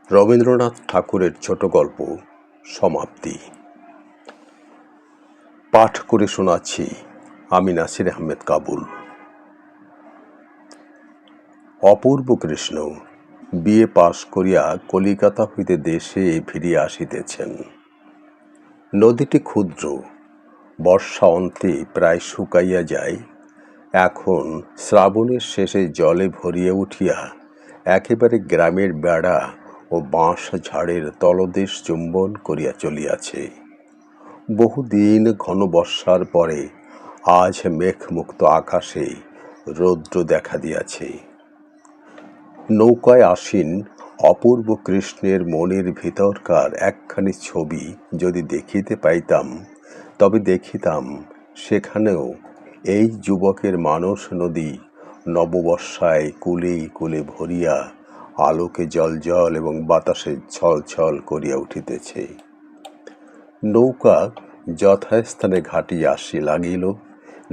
রবীন্দ্রনাথ ঠাকুরের ছোট গল্প সমাপ্তি। পাঠ করে শোনাচ্ছি আমি নাসির আহমেদ কাবুল। অপূর্ব কৃষ্ণ বিএ পাশ করিয়া কলিকাতা হইতে দেশে ফিরিয়া আসিতেছেন। নদীটি ক্ষুদ্র, বর্ষা অন্তে প্রায় শুকাইয়া যায়। এখন শ্রাবণের শেষে জলে ভরিয়া উঠিয়া একেবারে গ্রামের বেড়া ও বাঁশ ঝাড়ের তলদেশ চুম্বন করিয়া চলিয়াছে। বহুদিন ঘন বর্ষার পরে আজ মেঘমুক্ত আকাশে রৌদ্র দেখা দিয়াছে। নৌকায় আসীন অপূর্ব কৃষ্ণের মনের ভিতরকার একখানি ছবি যদি দেখিতে পাইতাম, তবে দেখিতাম সেখানেও এই যুবকের মানস নদী নববর্ষায় কুলে কুলে ভরিয়া আলোকে জলজল এবং বাতাসে ছলছল করিয়া উঠিতেছে। নৌকা যথাস্থানে ঘাটিয়া আসি লাগিল।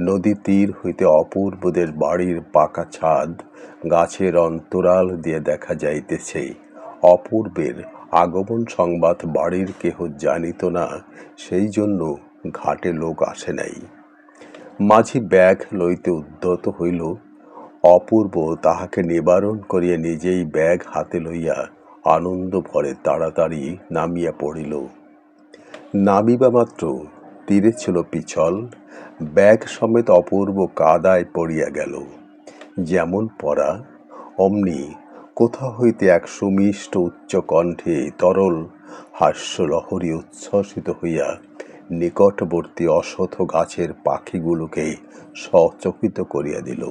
নদী তীর হইতে অপূর্বদের বাড়ির পাকা ছাদ, গাছের অন্তরাল দিয়ে দেখা যাইতেছে। অপূর্বের আগমন সংবাদ বাড়ির কেহ জানিত না, সেই জন্য ঘাটে লোক আসে নাই। মাঝি ব্যাগ লইতে উদ্যত হইল। অপূর্ব তাহাকে নিবারণ করিয়া নিজেই ব্যাগ হাতে লইয়া আনন্দ ভরে তাড়াতাড়ি নামিয়া পড়িল। নামিবা মাত্র তীরে ছিল পিছল। ব্যাগ সমেত অপূর্ব কাদায় পড়িয়া গেল। যেমন পড়া অমনি কোথা হইতে এক সুমিষ্ট উচ্চ কণ্ঠে তরল হাস্যলহরী উচ্ছ্বসিত হইয়া নিকটবর্তী অশথ গাছের পাখিগুলোকে সচকিত করিয়া দিল।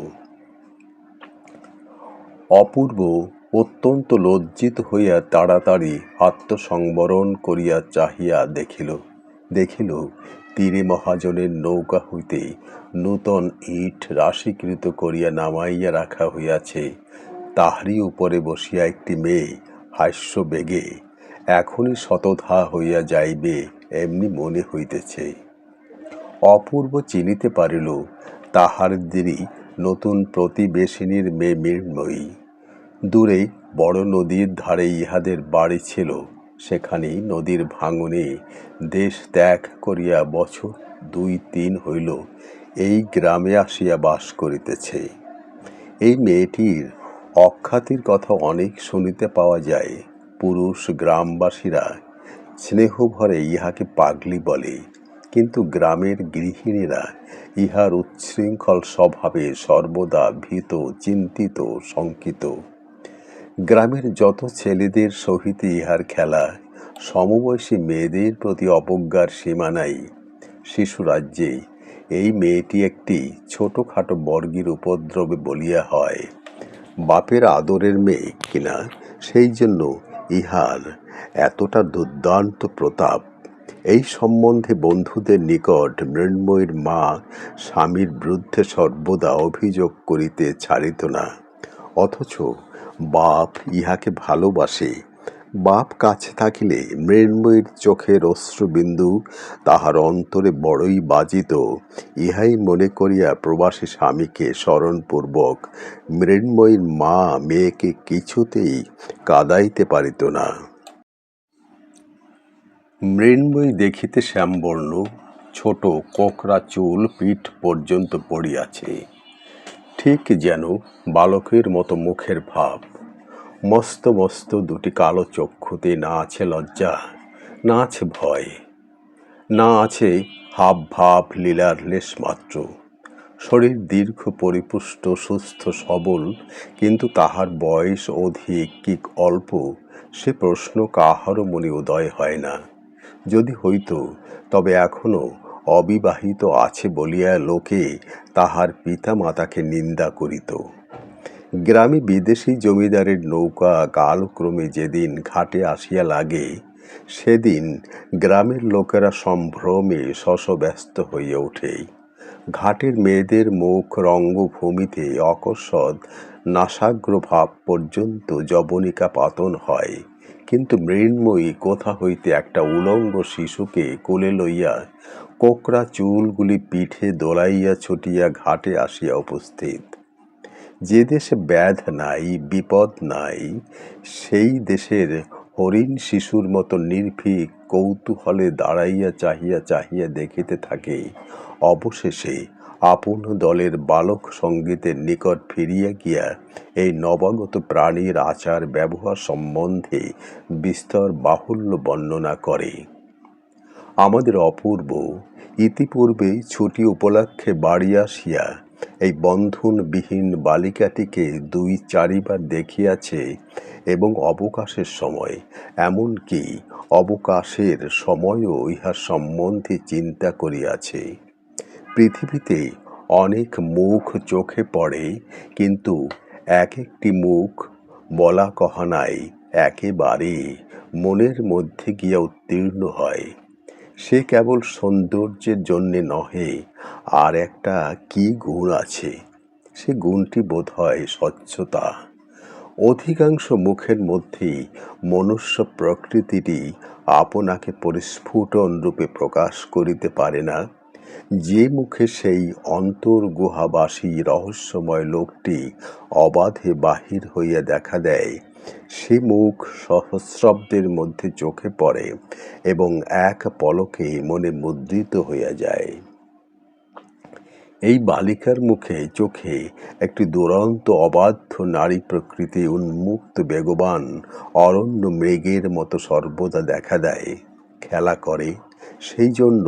অপূর্ব অত্যন্ত লজ্জিত হইয়া তাড়াতাড়ি আত্মসংবরণ করিয়া চাহিয়া দেখিল তীরে মহাজনের নৌকা হইতে নূতন ইট রাশিকৃত করিয়া নামাইয়া রাখা হইয়াছে। তাহারই উপরে বসিয়া একটি মেয়ে হাস্য বেগে এখনই শতধা হইয়া যাইবে এমনি মনে হইতেছে। অপূর্ব চিনিতে পারিল তাহাদেরই নতুন প্রতিবেশিনীর মেয়ে মৃন্ময়ী। দূরে বড় নদীর ধারে ইহাদের বাড়ি ছিল। সেখানেই নদীর ভাঙনে দেশ ত্যাগ করিয়া বছর 2-3 হইল এই গ্রামে আসিয়া বাস করিতেছে। এই মেয়েটির অখ্যাতির কথা অনেক শুনিতে পাওয়া যায়। পুরুষ গ্রামবাসীরা স্নেহভরে ইহাকে পাগলি বলে, কিন্তু গ্রামের গৃহিণীরা ইহার উচ্ছৃঙ্খল স্বভাবে সর্বদা ভীত, চিন্তিত, শঙ্কিত। গ্রামের যত ছেলেদের সহিত ইহার খেলা, সমবয়সী মেয়েদের প্রতি অবজ্ঞার সীমা নাই। শিশুরাজ্যে এই মেয়েটি একটি ছোটখাটো বর্গীর উপদ্রবে বলিয়া হয়। বাপের আদরের মেয়ে কিনা, সেই জন্য ইহার এতটা দুর্দান্ত প্রতাপ। এই সম্বন্ধে বন্ধুদের নিকট মৃন্ময়ীর মা স্বামীর বিরুদ্ধে সর্বদা অভিযোগ করিতে ছাড়িত না। অথচ বাপ ইহাকে ভালোবাসে। বাপ কাছে থাকিলে মৃন্ময়ীর চোখের অশ্রুবিন্দু তাহার অন্তরে বড়ই বাজিত। ইহাই মনে করিয়া প্রবাসী স্বামীকে স্মরণপূর্বক মৃন্ময়ীর মা মেয়েকে কিছুতেই কাঁদাইতে পারিত না। মৃন্ময়ী দেখিতে শ্যামবর্ণ, ছোট কোঁকড়া চুল পিঠ পর্যন্ত পড়িয়াছে। ঠিক যেন বালকের মতো মুখের ভাব। মস্ত মস্ত দুটি কালো চক্ষুতে না আছে লজ্জা, না আছে ভয়, না আছে হাব ভাব লীলার লেশ মাত্র। শরীর দীর্ঘ, পরিপুষ্ট, সুস্থ, সবল, কিন্তু তাহার বয়স অধিক কি অল্প সে প্রশ্ন কাহারও মনে উদয় হয় না। যদি হইত তবে এখনো অবিবাহিত আছে বলিয়া লোকে তাহার পিতা মাতাকে নিন্দা করিত। গ্রামে বিদেশি জমিদারের নৌকা কালক্রমে যেদিন ঘাটে আসিয়া লাগে, সেদিন গ্রামের লোকেরা সম্ভ্রমে শশব্যস্ত হইয়া ওঠে। ঘাটের মেয়েদের মুখ রঙ্গভূমিতে অকস্মাৎ নাসাগ্র ভাব পর্যন্ত যবনিকা পাতন হয়। কিন্তু মৃন্ময়ী কোথা হইতে একটা উলঙ্গ শিশুকে কোলে লইয়া কোঁকড়া চুলগুলি পিঠে দোলাইয়া ছুটিয়া ঘাটে আসিয়া উপস্থিত। যে দেশে ব্যাধ নাই, বিপদ নাই, সেই দেশের হরিণ শিশুর মতো নির্ভীক কৌতূহলে দাঁড়াইয়া চাহিয়া চাহিয়া দেখিতে থাকে। অবশেষে আপন দলের বালক সঙ্গীতের নিকট ফিরিয়া গিয়া এই নবাগত প্রাণীর আচার ব্যবহার সম্বন্ধে বিস্তর বাহুল্য বর্ণনা করে। আমাদের অপূর্ব ইতিপূর্বে ছুটি উপলক্ষে বাড়ি আসিয়া এই বন্ধনবিহীন বালিকাটিকে ২-৪বার দেখিয়াছে এবং অবকাশের সময়, এমনকি অবকাশের সময়ও ইহার সম্বন্ধে চিন্তা করিয়াছে। পৃথিবীতে অনেক মুখ চোখে পড়ে, কিন্তু এক একটি মুখ বলা কহানায় একেবারে মনের মধ্যে গিয়া উত্তীর্ণ হয়। সে কেবল সৌন্দর্যের জন্যে নহে, আর একটা কি গুণ আছে, সে গুণটি বোধ হয় স্বচ্ছতা। অধিকাংশ মুখের মধ্যেই মনুষ্য প্রকৃতিটি আপনাকে পরিস্ফুটন রূপে প্রকাশ করিতে পারে না। যে মুখে সেই অন্তর্গুহাবাসী রহস্যময় লোকটি অবাধে বাহির হইয়া দেখা দেয়, সে মুখ সহস্রাব্দের মধ্যে চোখে পড়ে এবং এক পলকে মনে মুদ্রিত হইয়া যায়। এই বালিকার মুখে চোখে একটি দুরন্ত অবাধ্য নারী প্রকৃতি উন্মুক্ত বেগবান অরণ্য মৃগের মতো সর্বদা দেখা দেয়, খেলা করে। সেই জন্য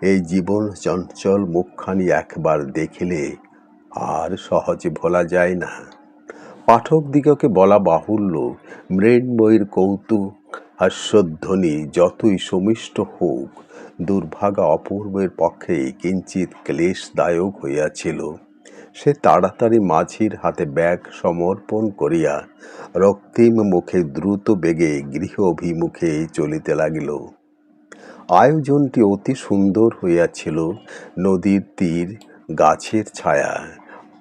এই জীবন চঞ্চল মুখখানি একবার দেখিলে আর সহজে ভোলা যায় না। পাঠকদিগকে বলা বাহুল্য, মৃন্ময়ীর কৌতুক হাস্যধ্বনি যতই সুমিষ্ট হোক, দুর্ভাগা অপূর্বের পক্ষে কিঞ্চিৎ ক্লেশদায়ক হইয়াছিল। সে তাড়াতাড়ি মাঝির হাতে ব্যাগ সমর্পণ করিয়া রক্তিম মুখে দ্রুত বেগে গৃহ অভিমুখে চলিতে লাগিল। আয়োজনটি অতি সুন্দর হইয়াছিল। নদীর তীর, গাছের ছায়া,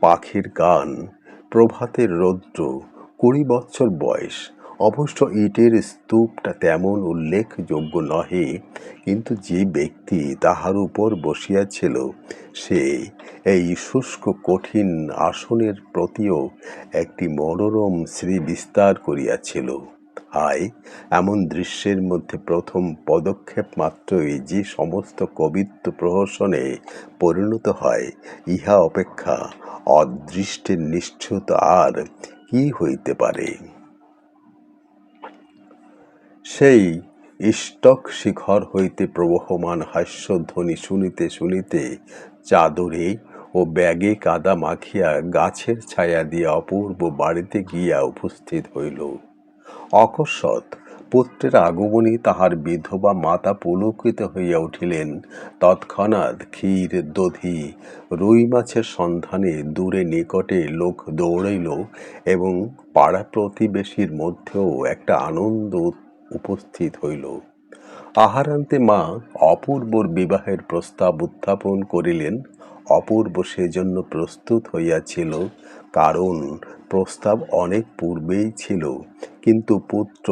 পাখির গান, প্রভাতের রৌদ্র। ২০ বৎসর বয়স। অবশ্য ইটের স্তূপটা তেমন উল্লেখযোগ্য নহে, কিন্তু যে ব্যক্তি তাহার উপর বসিয়াছিল সে এই শুষ্ক কঠিন আসনের প্রতিও একটি মনোরম শ্রীবিস্তার করিয়াছিল। হায়, এমন দৃশ্যের মধ্যে প্রথম পদক্ষেপ মাত্রই যে সমস্ত কবিত্ব প্রহসনে পরিণত হয়, ইহা অপেক্ষা অদৃষ্টের নিশ্চয়তা আর কি হইতে পারে। সেই ইষ্টক শিখর হইতে প্রবহমান হাস্যধ্বনি শুনিতে শুনিতে চাদরে ও ব্যাগে কাদা মাখিয়া গাছের ছায়া দিয়া অপূর্ব বাড়িতে গিয়া উপস্থিত হইল। অকস্মাৎ পুত্রের আগমনী তাহার বিধবা মাতা পুলকিত হইয়া উঠিলেন। তৎক্ষণাৎ ক্ষীর, দধি, রুই মাছের সন্ধানে দূরে নিকটে লোক দৌড়াইল এবং পাড়া প্রতিবেশীর মধ্যেও একটা আনন্দ উপস্থিত হইল। আহারান্তে মা অপূর্বর বিবাহের প্রস্তাব উত্থাপন করিলেন। অপূর্ব সেজন্য প্রস্তুত হইয়াছিল, কারণ প্রস্তাব অনেক পূর্বেই ছিল, কিন্তু পুত্র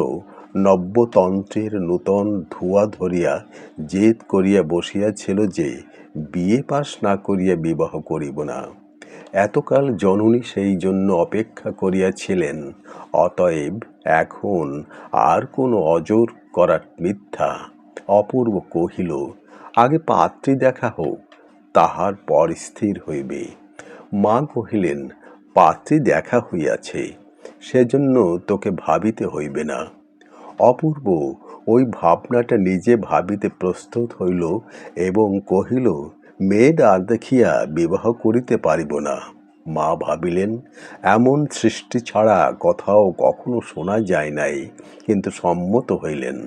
নব্যতন্ত্রের নূতন ধোঁয়া ধরিয়া জেদ করিয়া বসিয়াছিল যে বিয়ে পাশ না করিয়া বিবাহ করিব না। এতকাল জননী সেই জন্য অপেক্ষা করিয়াছিলেন, অতএব এখন আর কোনো অজর করা মিথ্যা। অপূর্ব কহিল, আগে পাত্রী দেখা হোক, তাহার পর স্থির হইবে। মা কহিলেন, পাত্রী দেখা হইয়াছে, সেজন্য তোকে ভাবিতে হইবে না। অপূর্ব ওই ভাবনাটা নিজে ভাবিতে প্রস্তুত হইল এবং কহিল, মেয়ে না দেখিয়া বিবাহ করিতে পারিব না। মা ভাবিলেন, এমন সৃষ্টি ছাড়া কথাও কখনো শোনা যায় নাই, কিন্তু সম্মত হইলেন।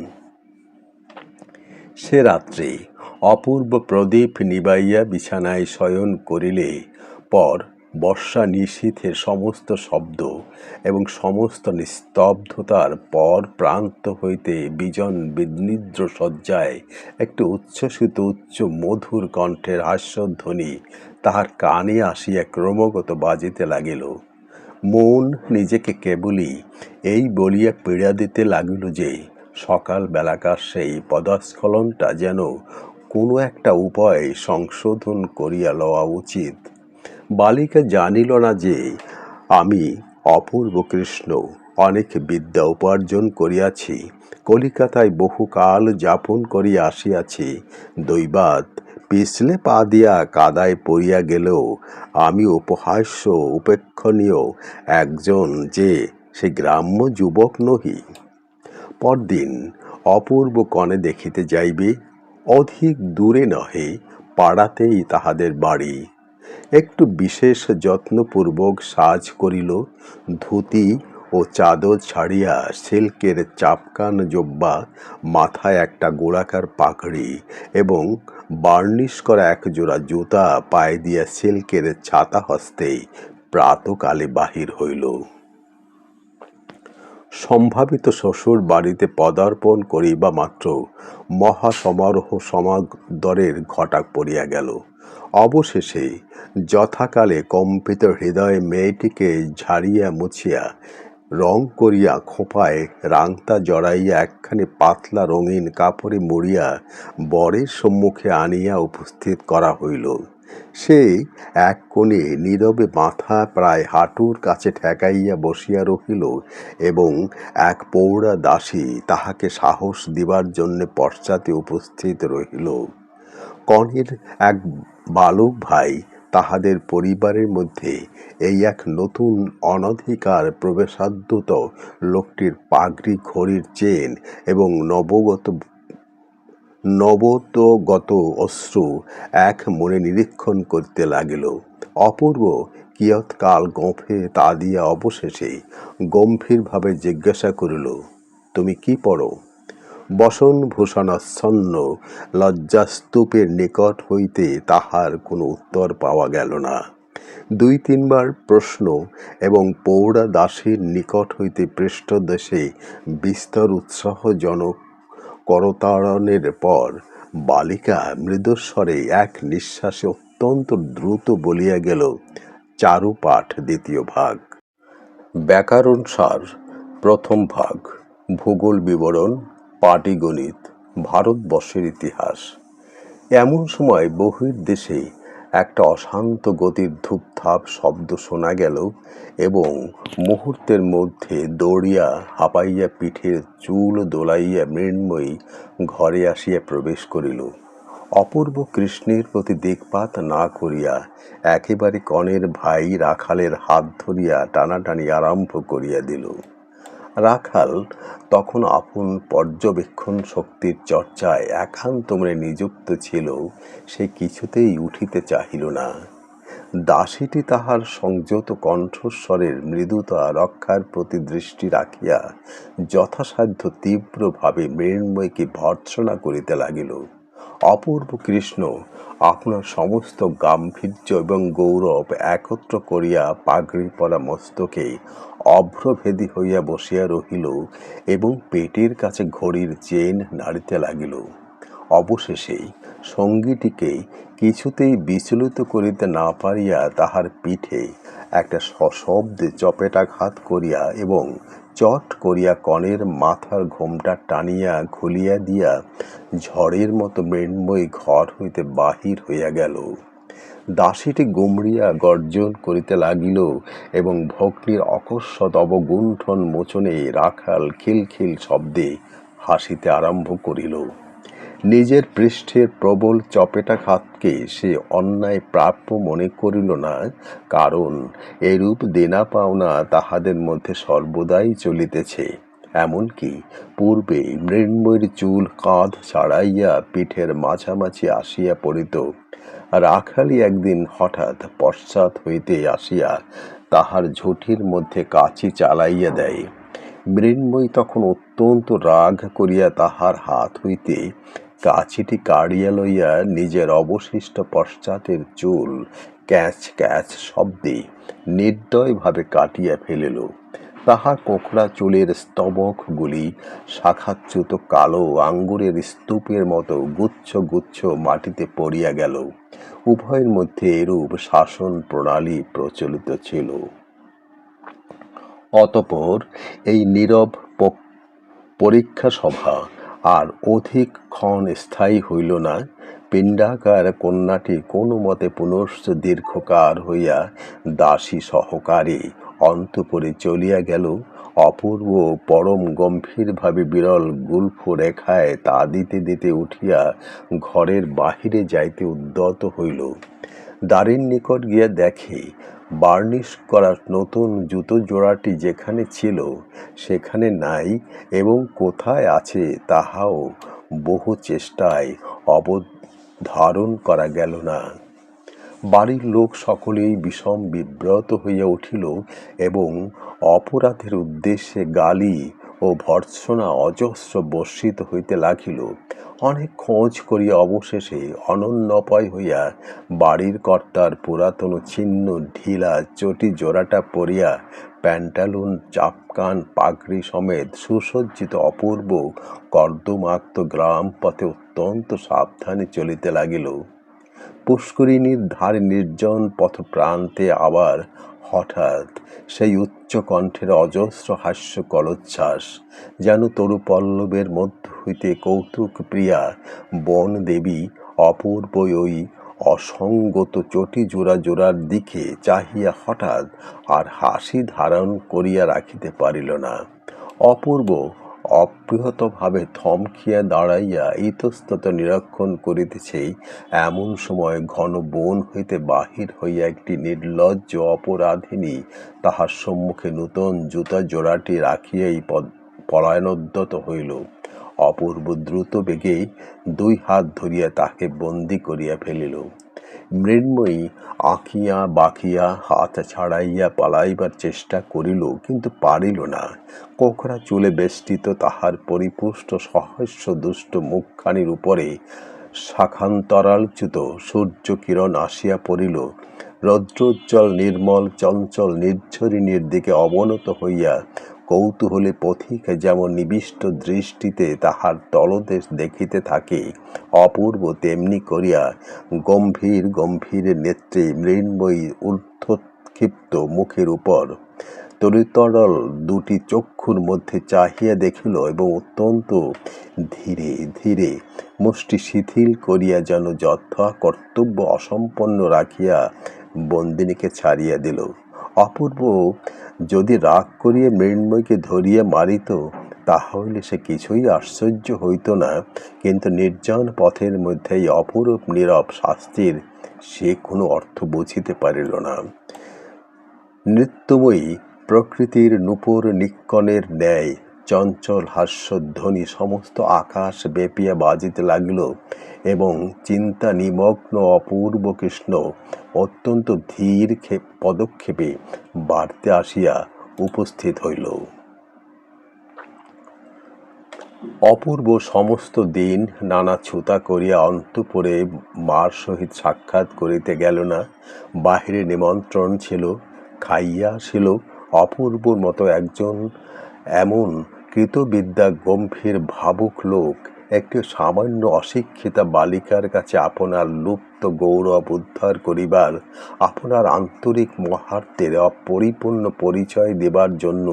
সে রাত্রে অপূর্ব প্রদীপ নিবাইয়া বিছানায় শয়ন করিলে পর বর্ষা নিশীথের সমস্ত শব্দ এবং সমস্ত নিস্তব্ধতার পর প্রান্ত হইতে বিজন বিনিদ্র শয্যায় একটু উচ্ছ্বসিত উচ্চ মধুর কণ্ঠের হাস্যধ্বনি তাহার কানে আসিয়া ক্রমাগত বাজিতে লাগিল। মন নিজেকে কেবলই এই বলিয়া পীড়া দিতে লাগিল যে সকাল বেলাকার সেই পদস্খলনটা যেন কোনো একটা উপায়ে সংশোধন করিয়া লওয়া উচিত। বালিকা জানিল না যে আমি অপূর্ব কৃষ্ণ অনেক বিদ্যা উপার্জন করিয়াছি, কলিকাতায় বহুকাল যাপন করিয়া আসিয়াছি। দৈবাৎ পিছলে পা দিয়া কাদায় পড়িয়া গেলেও আমি উপহাস্য উপেক্ষণীয় একজন যে সে গ্রাম্য যুবক নহি। পরদিন অপূর্ব কনে দেখিতে যাইবে। অধিক দূরে নহে, পাড়াতেই তাহাদের বাড়ি। একটু বিশেষ যত্নপূর্বক সাজ করিল। ধুতি ও চাদর ছাড়িয়া সিল্কের চাপকান জোব্বা, মাথায় একটা গোলাকার পাগড়ি এবং বার্নিশ করা একজোড়া জুতা পায়ে দিয়া সিল্কের ছাতা হস্তে প্রাতকালে বাহির হইল। সম্ভাবিত শ্বশুর বাড়িতে পদার্পণ করিবা মাত্র মহাসমারোহ সমাদরের ঘটা পড়িয়া গেল। অবশেষে যথাকালে কম্পিত হৃদয়ে মেয়েটিকে ঝাড়িয়া মুছিয়া রং করিয়া খোঁপায় রাংতা জড়াইয়া একখানি পাতলা রঙিন কাপড়ে মুড়িয়া বরের সম্মুখে আনিয়া উপস্থিত করা হইল। সে এক কোণে নীরবে মাথা প্রায় হাঁটুর কাছে ঠেকাইয়া বসিয়া রহিল এবং এক পৌরা দাসী তাহাকে সাহস দিবার জন্যে পশ্চাতে উপস্থিত রহিল। কনের এক বালক ভাই তাহাদের পরিবারের মধ্যে এই এক নতুন অনধিকার প্রবেশাদ্যত লোকটির পাগড়ি, ঘড়ির চেন এবং নবতগত অশ্রু এক মনে নিরীক্ষণ করিতে লাগিল। অপূর্ব কিয়ৎকাল গোঁফে তা দিয়া অবশেষে গম্ভীরভাবে জিজ্ঞাসা করিল, তুমি কি পড়ো? বসনভূষণাচ্ছন্ন লজ্জাস্তূপের নিকট হইতে তাহার কোনো উত্তর পাওয়া গেল না। দুই তিনবার প্রশ্ন এবং পৌরা দাসীর নিকট হইতে পৃষ্ঠদেশে বিস্তর উৎসাহজনক করতাড়নের পর বালিকা মৃদুস্বরে এক নিঃশ্বাসে অত্যন্ত দ্রুত বলিয়া গেল, চারুপাঠ দ্বিতীয় ভাগ, ব্যাকরণ সার প্রথম ভাগ, ভূগোল বিবরণ, পাটিগণিত, ভারতবর্ষের ইতিহাস। এমন সময় বহির্দেশে একটা অশান্ত গতির ধূপধাপ শব্দ শোনা গেল এবং মুহূর্তের মধ্যে দৌড়িয়া হাঁপাইয়া পিঠের চুল দোলাইয়া মৃন্ময়ী ঘরে আসিয়া প্রবেশ করিল। অপূর্ব কৃষ্ণের প্রতি দিকপাত না করিয়া একেবারে কনের ভাই রাখালের হাত ধরিয়া টানাটানি আরম্ভ করিয়া দিল। রাখাল তখন আপন পর্যবেক্ষণ শক্তির চর্চায় একান্ত মনে নিযুক্ত ছিল। সে কিছুতেই উঠিতে চাহিল না। দাসীটি তাহার সংযত কণ্ঠস্বরের মৃদুতা রক্ষার প্রতি দৃষ্টি রাখিয়া যথাসাধ্য তীব্রভাবে মৃন্ময়ীকে ভর্ৎসনা করিতে লাগিল। অপূর্ব কৃষ্ণ আপনার সমস্ত গাম্ভীর্য এবং গৌরব একত্র করিয়া পাগড়ি পরা মস্তকে অভ্রভেদী হইয়া বসিয়া রহিল এবং পেটের কাছে ঘড়ির চেন নাড়িতে লাগিল। অবশেষে সঙ্গীটিকে কিছুতেই বিচলিত করিতে না পারিয়া তাহার পিঠে একটা সশব্দে চপেটাঘাত করিয়া এবং চট করিয়া কনের মাথার ঘোমটা টানিয়া খুলিয়া দিয়া ঝড়ের মতো মৃন্ময়ী ঘর হইতে বাহির হইয়া গেল। দাসীটি গুমরিয়া গর্জন করিতে লাগিল এবং ভগ্নীর অকস্মাৎ অবগুণ্ঠন মোচনে রাখাল খিলখিল শব্দে হাসিতে আরম্ভ করিল। নিজের পৃষ্ঠের প্রবল চপেটাঘাতকে সে অন্যায় প্রাপ্য মনে করিল না, কারণ এরূপ দেনা পাওনা তাহাদের মধ্যে সর্বদাই চলিতেছে। এমনকি পূর্বে মৃন্ময়ীর চুল কাঁধ ছাড়াইয়া পিঠের মাঝামাঝি আসিয়া পড়িত। রাখালি একদিন হঠাৎ পশ্চাৎ হইতে আসিয়া তাহার ঝুঁটির মধ্যে কাঁচি চালাইয়া দেয়। মৃন্ময়ী তখন অত্যন্ত রাগ করিয়া তাহার হাত হইতে কাঁচিটি কাড়িয়া লইয়া নিজের অবশিষ্ট পশ্চাতের চুল ক্যাচ ক্যাচ শব্দে নির্দয়ভাবে কাটিয়া ফেলিল। তাহার কোঁকড়া চুলের স্তবকগুলি শাখাচ্যুত কালো আঙ্গুরের স্তূপের মতো গুচ্ছ গুচ্ছ মাটিতে পড়িয়া গেল। উভয়ের মধ্যে এরূপ শাসন প্রণালী প্রচলিত ছিল। অতঃপর এই নীরব পরীক্ষা সভা আর অধিকক্ষণ স্থায়ী হইল না। পিণ্ডাকার কন্যাটি কোনো মতে পুনশ্চ দীর্ঘকার হইয়া দাসী সহকারে অন্তঃপুরে চলিয়া গেল। অপূর্ব পরম গম্ভীরভাবে বিরল গুল্ফ রেখায় তা দিতে দিতে উঠিয়া ঘরের বাহিরে যাইতে উদ্যত হইল। দ্বারের নিকট গিয়া দেখে বার্নিশ করা নতুন জুতো জোড়াটি যেখানে ছিল সেখানে নাই, এবং কোথায় আছে তাহাও বহু চেষ্টায় অবধারণ করা গেল না। বাড়ির লোক সকলেই বিষম বিব্রত হইয়া উঠিল এবং অপরাধের উদ্দেশ্যে গালি ও ভর্ৎসনা অজস্র বর্ষিত হইতে লাগিল। অনেক খোঁজ করিয়া অবশেষে অনন্যপায় হইয়া বাড়ির কর্তার পুরাতন ছিন্ন ঢিলা চটি জোড়াটা পরিয়া প্যান্টালুন চাপকান পাগড়ি সমেত সুসজ্জিত অপূর্ব কর্দমাক্ত গ্রাম পথে অত্যন্ত সাবধানে চলিতে লাগিল। পুষ্করিণীর ধারে নির্জন পথ প্রান্তে আবার হঠাৎ সেই উচ্চ কণ্ঠের অজস্র হাস্য কলোচ্ছ্বাস, যেন তরুপল্লবের মধ্য হইতে কৌতুক প্রিয়া বন দেবী অপূর্ব ওই অসঙ্গত চটি জোড়া জোড়ার দিকে চাহিয়া হঠাৎ আর হাসি ধারণ করিয়া রাখিতে পারিল না। অপূর্ব অপ্রহতভাবে থমকিয়া দাঁড়াইয়া ইতস্তত নিরীক্ষণ করিতেছে, এমন সময় ঘন বন হইতে বাহির হইয়া একটি নির্লজ্জ অপরাধিনী তাহার সম্মুখে নূতন জুতা জোড়াটি রাখিয়াই পলায়নোদ্যত হইল। অপূর্ব দ্রুত বেগে দুই হাত ধরিয়া তাহাকে বন্দী করিয়া ফেলিল। মৃন্ময়ী আঁকিয়া বাঁকিয়া হাত ছাড়াইয়া পালাইবার চেষ্টা করিল, কিন্তু পারিল না। কোকড়া চুলে বেষ্টিত তাহার পরিপুষ্ট সহাস্য দুষ্ট মুখখানির উপরে শাখান্তরালচ্যুত সূর্যকিরণ আসিয়া পড়িল। রৌদ্রোজ্জ্বল নির্মল চঞ্চল নির্ঝরিণীর দিকে অবনত হইয়া কৌতূহলী পথিক যেমন নিবিষ্ট দৃষ্টিতে তাহার তলদেশ দেখিতে থাকে, অপূর্ব তেমনি করিয়া গম্ভীর গম্ভীর নেত্রে মৃন্ময়ী ঊর্ধ্বক্ষিপ্ত মুখের উপর তরিতরল দুটি চক্ষুর মধ্যে চাহিয়া দেখিল এবং অত্যন্ত ধীরে ধীরে মুষ্টি শিথিল করিয়া যেন যথা কর্তব্য অসম্পন্ন রাখিয়া বন্দিনীকে ছাড়িয়া দিল। অপূর্ব যদি রাগ করিয়া মৃন্ময়কে ধরিয়া মারিত তাহলে সে কিছুই আশ্চর্য হইত না, কিন্তু নির্জন পথের মধ্যে এই অপরূপ নীরব শাস্তির সে কোনো অর্থ বুঝিতে পারিল না। নৃত্যময়ী প্রকৃতির নূপুর নিক্কণের ন্যায় চঞ্চল হাস্যধ্বনি সমস্ত আকাশ ব্যাপিয়া বাজিতে লাগিল এবং চিন্তা নিমগ্ন অপূর্ব কৃষ্ণ অত্যন্ত ধীর পদক্ষেপে বাড়তে আসিয়া উপস্থিত হইল। অপূর্ব সমস্ত দিন নানা ছুতা করিয়া অন্তঃপুরে মার সহিত সাক্ষাৎ করিতে গেল না। বাহিরে নিমন্ত্রণ ছিল, খাইয়া আসিল। অপূর্বর মতো একজন এমন কৃতবিদ্যা গম্ভীর ভাবুক লোক একটি সামান্য অশিক্ষিতা বালিকার কাছে আপনার লুপ্ত গৌরব উদ্ধার করিবার, আপনার আন্তরিক মহার্থের অপরিপূর্ণ পরিচয় দেবার জন্য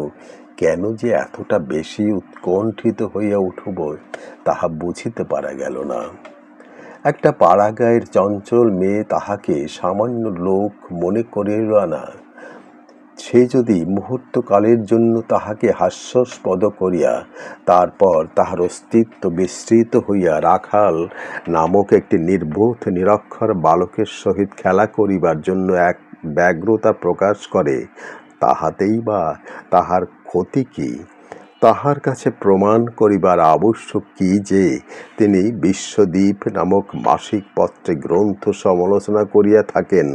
কেন যে এতটা বেশি উৎকণ্ঠিত হইয়া উঠব তাহা বুঝিতে পারা গেল না। একটা পাড়াগাঁয়ের চঞ্চল মেয়ে তাহাকে সামান্য লোক মনে করিল না। সে যদি মুহূর্তকালের জন্য তাহাকে হাস্যাস্পদ করিয়া তারপর তাহার অস্তিত্ব বিস্মৃত হইয়া রাখাল নামক একটি নির্বোধ নিরক্ষর বালকের সহিত খেলা করিবার জন্য এক ব্যগ্রতা প্রকাশ করে, তাহাতেই বা তাহার ক্ষতি কি? তাহার কাছে প্রমাণ করিবার আবশ্যক কি যে তিনি বিশ্বদীপ নামক মাসিক পত্রে গ্রন্থ সমালোচনা করিয়া থাকেন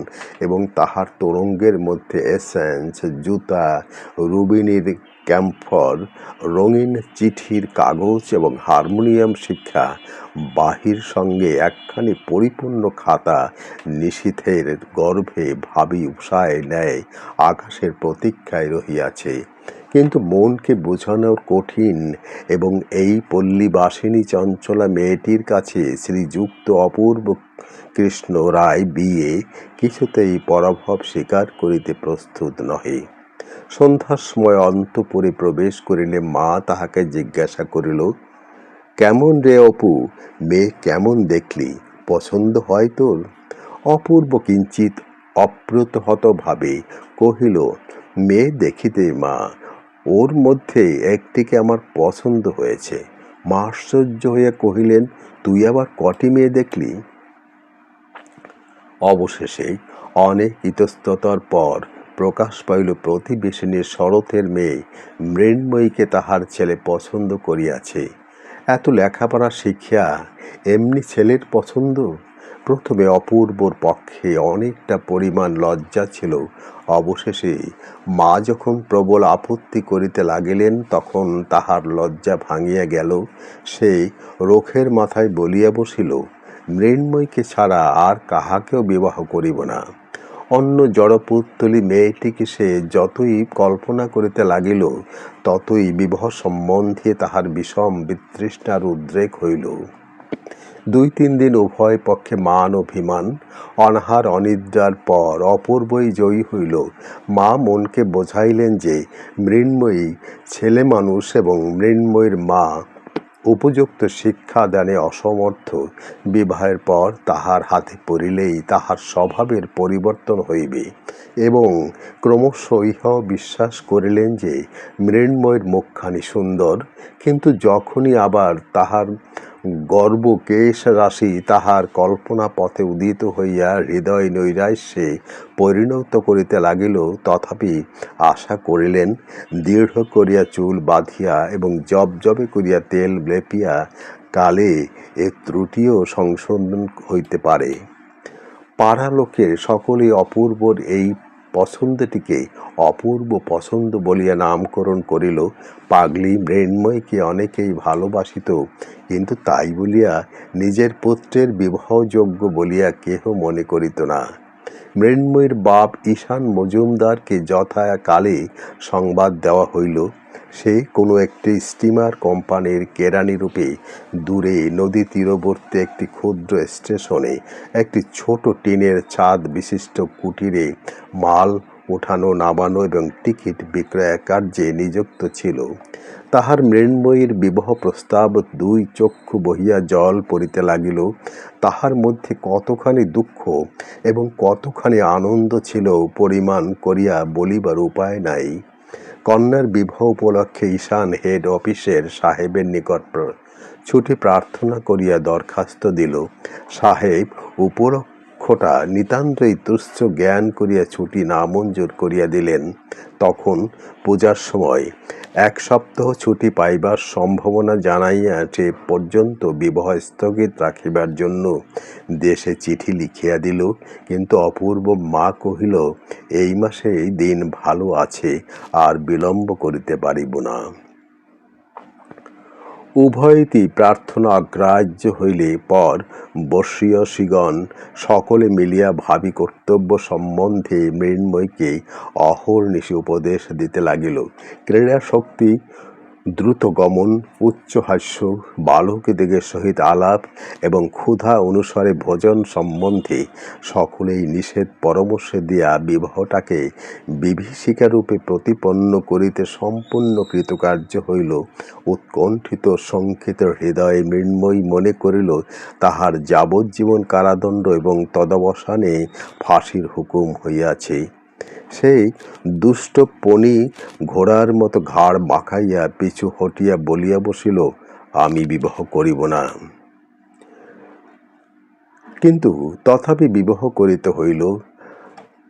এবং তাহার তরঙ্গের মধ্যে এসেন্স, জুতা, রুবিনির ক্যাম্ফর, রঙিন চিঠির কাগজ এবং হারমোনিয়াম শিক্ষা বাহির সঙ্গে একখানি পরিপূর্ণ খাতা নিশীথের গর্ভে ভাবি উষায় ন্যায় আকাশের প্রতীক্ষায় রহিয়াছে। কিন্তু মনকে বোঝানোর কঠিন এবং এই পল্লীবাসিনী চঞ্চলা মেয়েটির কাছে শ্রীযুক্ত অপূর্ব কৃষ্ণ রায় বিয়ে কিছুতেই পরাভব স্বীকার করিতে প্রস্তুত নহে। সন্ধ্যার সময় অন্তঃপুরে প্রবেশ করিলে মা তাহাকে জিজ্ঞাসা করিল, কেমন রে অপু, মেয়ে কেমন দেখলি? পছন্দ হয় তোর? অপূর্ব কিঞ্চিত অপ্রতিহত ভাবে কহিল, মেয়ে দেখিতে মা ওর মধ্যে একটিকে আমার পছন্দ হয়েছে। মা আশ্চর্য হইয়া কহিলেন, তুই আবার কটি মেয়ে দেখলি? অবশেষে অনেক ইতস্ততার পর প্রকাশ পাইল প্রতিবেশিনীর শরতের মেয়ে মৃন্ময়ীকে তাহার ছেলে পছন্দ করিয়াছে। এত লেখাপড়া শিখিয়া এমনি ছেলের পছন্দ? প্রথমে অপূর্বর পক্ষে অনেকটা পরিমাণ লজ্জা ছিল। অবশেষে মা যখন প্রবল আপত্তি করিতে লাগিলেন, তখন তাহার লজ্জা ভাঙিয়া গেল। সে রোখের মাথায় বলিয়া বসিল, মৃন্ময়কে ছাড়া আর কাহাকেও বিবাহ করিব না। অন্য জড়পুত্তলি মেয়েটিকে সে যতই কল্পনা করিতে লাগিল, ততই বিবাহ সম্বন্ধে তাহার বিষম বিতৃষ্ণার উদ্রেক হইল। 2-3 দিন উভয় পক্ষে মান অভিমান, অনাহার অনিদ্রার পর অপূর্বই জয়ী হইল। মা মনকে বোঝাইলেন যে মৃন্ময়ী ছেলে মানুষ এবং মৃন্ময়ীর মা উপযুক্ত শিক্ষা দানে অসমর্থ। বিবাহের পর তাহার হাতে পড়িলেই তাহার স্বভাবের পরিবর্তন হইবে, এবং ক্রমশ ইহাও বিশ্বাস করিলেন যে মৃন্ময়ের মুখখানি সুন্দর। কিন্তু যখনই আবার তাহার গর্ব কেশ রাশি তাহার কল্পনা পথে উদিত হইয়া হৃদয় নৈরাশ্যে পরিণত করিতে লাগিল, তথাপি আশা করিলেন দৃঢ় করিয়া চুল বাঁধিয়া এবং জবজবে করিয়া তেল লেপিয়া কালে এ ত্রুটিও সংশোধন হইতে পারে। পাড়া লোকের সকলেই অপূর্বর এই পছন্দটিকে অপূর্ব পছন্দ বলিয়া নামকরণ করিল। পাগলি মৃন্ময়কে অনেকেই ভালোবাসিত, কিন্তু তাই বলিয়া নিজের পুত্রের বিবাহযোগ্য বলিয়া কেহ মনে করিত না। মৃন্ময়ীর বাপ ঈশান মজুমদারকে যথাকালে সংবাদ দেওয়া হইল। সে কোনো একটি স্টিমার কোম্পানির কেরানিরূপে দূরে নদী তীরবর্তী একটি ক্ষুদ্র স্টেশনে একটি ছোট টিনের ছাদ বিশিষ্ট কুটিরে মাল ওঠানো নামানো এবং টিকিট বিক্রয় কার্যে নিযুক্ত ছিল। তাহার মৃন্ময়ীর বিবাহ প্রস্তাব 2 চক্ষু বহিয়া জল পড়িতে লাগিল। তাহার মধ্যে কতখানি দুঃখ এবং কতখানি আনন্দ ছিল পরিমাণ করিয়া বলিবার উপায় নাই। কন্যার বিবাহ উপলক্ষে ঈশান হেড অফিসের সাহেবের নিকট ছুটি প্রার্থনা করিয়া দরখাস্ত দিল। সাহেব উপলক্ষটা নিতান্তই তুচ্ছ জ্ঞান করিয়া ছুটি নামঞ্জুর করিয়া দিলেন। তখন পূজার সময় 1 সপ্তাহ ছুটি পাইবার সম্ভাবনা জানাইয়া সে পর্যন্ত বিবাহ স্থগিত রাখিবার জন্য দেশে চিঠি লিখিয়া দিল। কিন্তু অপূর্ব মা কহিল, এই মাসেই দিন ভালো আছে, আর বিলম্ব করিতে পারিব না। উভয়টি প্রার্থনা অগ্রাহ্য হইলে পর বর্ষীয়সিগণ সকলে মিলিয়া ভাবি কর্তব্য সম্বন্ধে মৃন্ময়কে অহর্নিশি উপদেশ দিতে লাগিল। ক্রীড়া শক্তি, দ্রুত গমন, উচ্চ হাস্য, বালকদিগের সহিত আলাপ এবং ক্ষুধা অনুসারে ভোজন সম্বন্ধে সকলেই নিষেধ পরামর্শ দিয়া বিবাহটাকে বিভীষিকারূপে প্রতিপন্ন করিতে সম্পূর্ণ কৃতকার্য হইল। উৎকণ্ঠিত শঙ্কিত হৃদয়ে মৃন্ময়ী মনে করিল তাহার যাবজ্জীবন কারাদণ্ড এবং তদবসানে ফাঁসির হুকুম হইয়াছে। সেই দুষ্ট পণি ঘোড়ার মতো ঘাড় বাঁকাইয়া পিছু হটিয়া বলিয়া বসিল, আমি বিবাহ করিব না। কিন্তু তথাপি বিবাহ করিতে হইল।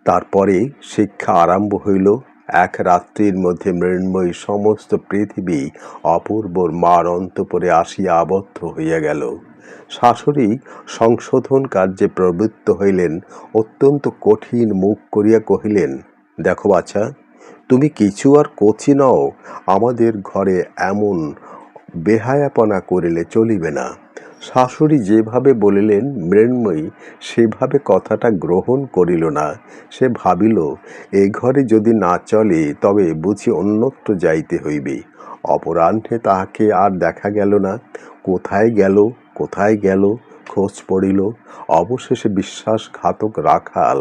তারপরে শিক্ষা আরম্ভ হইল। 1 রাত্রির মধ্যে মৃন্ময়ী সমস্ত পৃথিবী অপূর্বর মার অন্তঃপুরে আসিয়া আবদ্ধ হইয়া গেল। শাশুড়ি সংশোধন কার্যে প্রবৃত্ত হইলেন। অত্যন্ত কঠিন মুখ করিয়া কহিলেন, দেখো বাছা, তুমি কিছু আর কচি নও, আমাদের ঘরে এমন বেহায়াপনা করিলে চলিবে না। শাশুড়ি যেভাবে বলিলেন মৃন্ময়ী সেভাবে কথাটা গ্রহণ করিল না। সে ভাবিল, এ ঘরে যদি না চলে তবে বুঝি অন্যত্র যাইতে হইবে। অপরাহ্নে তাহাকে আর দেখা গেল না। কোথায় গেল খোঁজ পড়িল। অবশেষে বিশ্বাসঘাতক রাখাল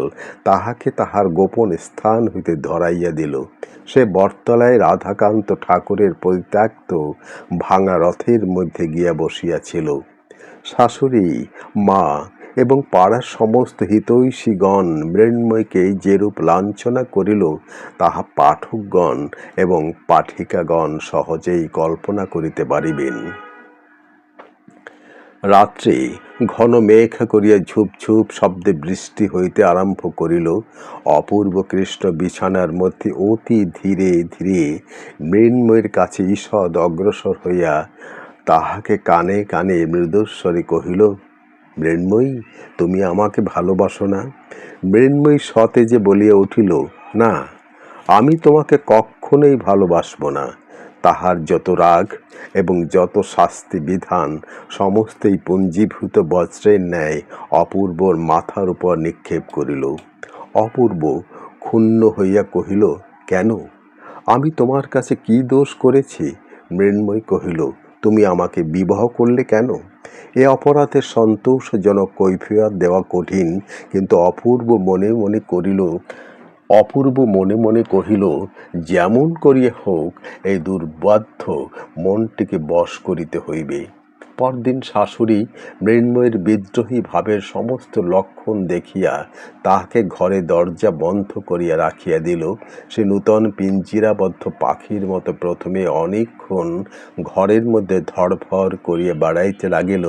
তাহাকে তাহার গোপন স্থান হইতে ধরাইয়া দিল। সে বটতলায় রাধাকান্ত ঠাকুরের পরিত্যক্ত ভাঙা রথের মধ্যে গিয়া বসিয়াছিল। শাশুড়ি মা এবং পাড়ার সমস্ত হিতৈষীগণ মৃন্ময়কে যেরূপ লাঞ্ছনা করিল তাহা পাঠকগণ এবং পাঠিকাগণ সহজেই কল্পনা করিতে পারিবেন। রাত্রে ঘন মেঘ করিয়া ঝুপ ঝুপ শব্দে বৃষ্টি হইতে আরম্ভ করিল। অপূর্ব কৃষ্ণ বিছানার মধ্যে অতি ধীরে ধীরে মৃন্ময়ের কাছে ঈষৎ অগ্রসর হইয়া তাহাকে কানে কানে মৃদুস্বরে কহিল, মৃন্ময়ী, তুমি আমাকে ভালোবাসো না? মৃন্ময়ী সতেজে বলিয়া উঠিল, না, আমি তোমাকে কখনোই ভালোবাসব না। তাহার যত রাগ এবং যত শাস্তি বিধান সমস্তই পুঞ্জীভূত বজ্রের ন্যায় অপূর্বর মাথার উপর নিক্ষেপ করিল। অপূর্ব ক্ষুণ্ণ হইয়া কহিল, কেন? আমি তোমার কাছে কি দোষ করেছি? মৃন্ময়ী কহিল, তুমি আমাকে বিবাহ করলে কেন? এ অপরাধের সন্তোষজনক কৈফিয়ত দেওয়া কঠিন, কিন্তু অপূর্ব মনে মনে কহিল, যেমন করিয়া হোক এই দুর্বাধ্য মনটিকে বশ করিতে হইবে। পরদিন শাশুড়ি মৃন্ময়ের বিদ্রোহী ভাবের সমস্ত লক্ষণ দেখিয়া তাহাকে ঘরে দরজা বন্ধ করিয়া রাখিয়া দিল। সে নূতন পিঞ্জিরাবদ্ধ পাখির মতো প্রথমে অনেকক্ষণ ঘরের মধ্যে ধড়ফড় করিয়া বেড়াইতে লাগিল।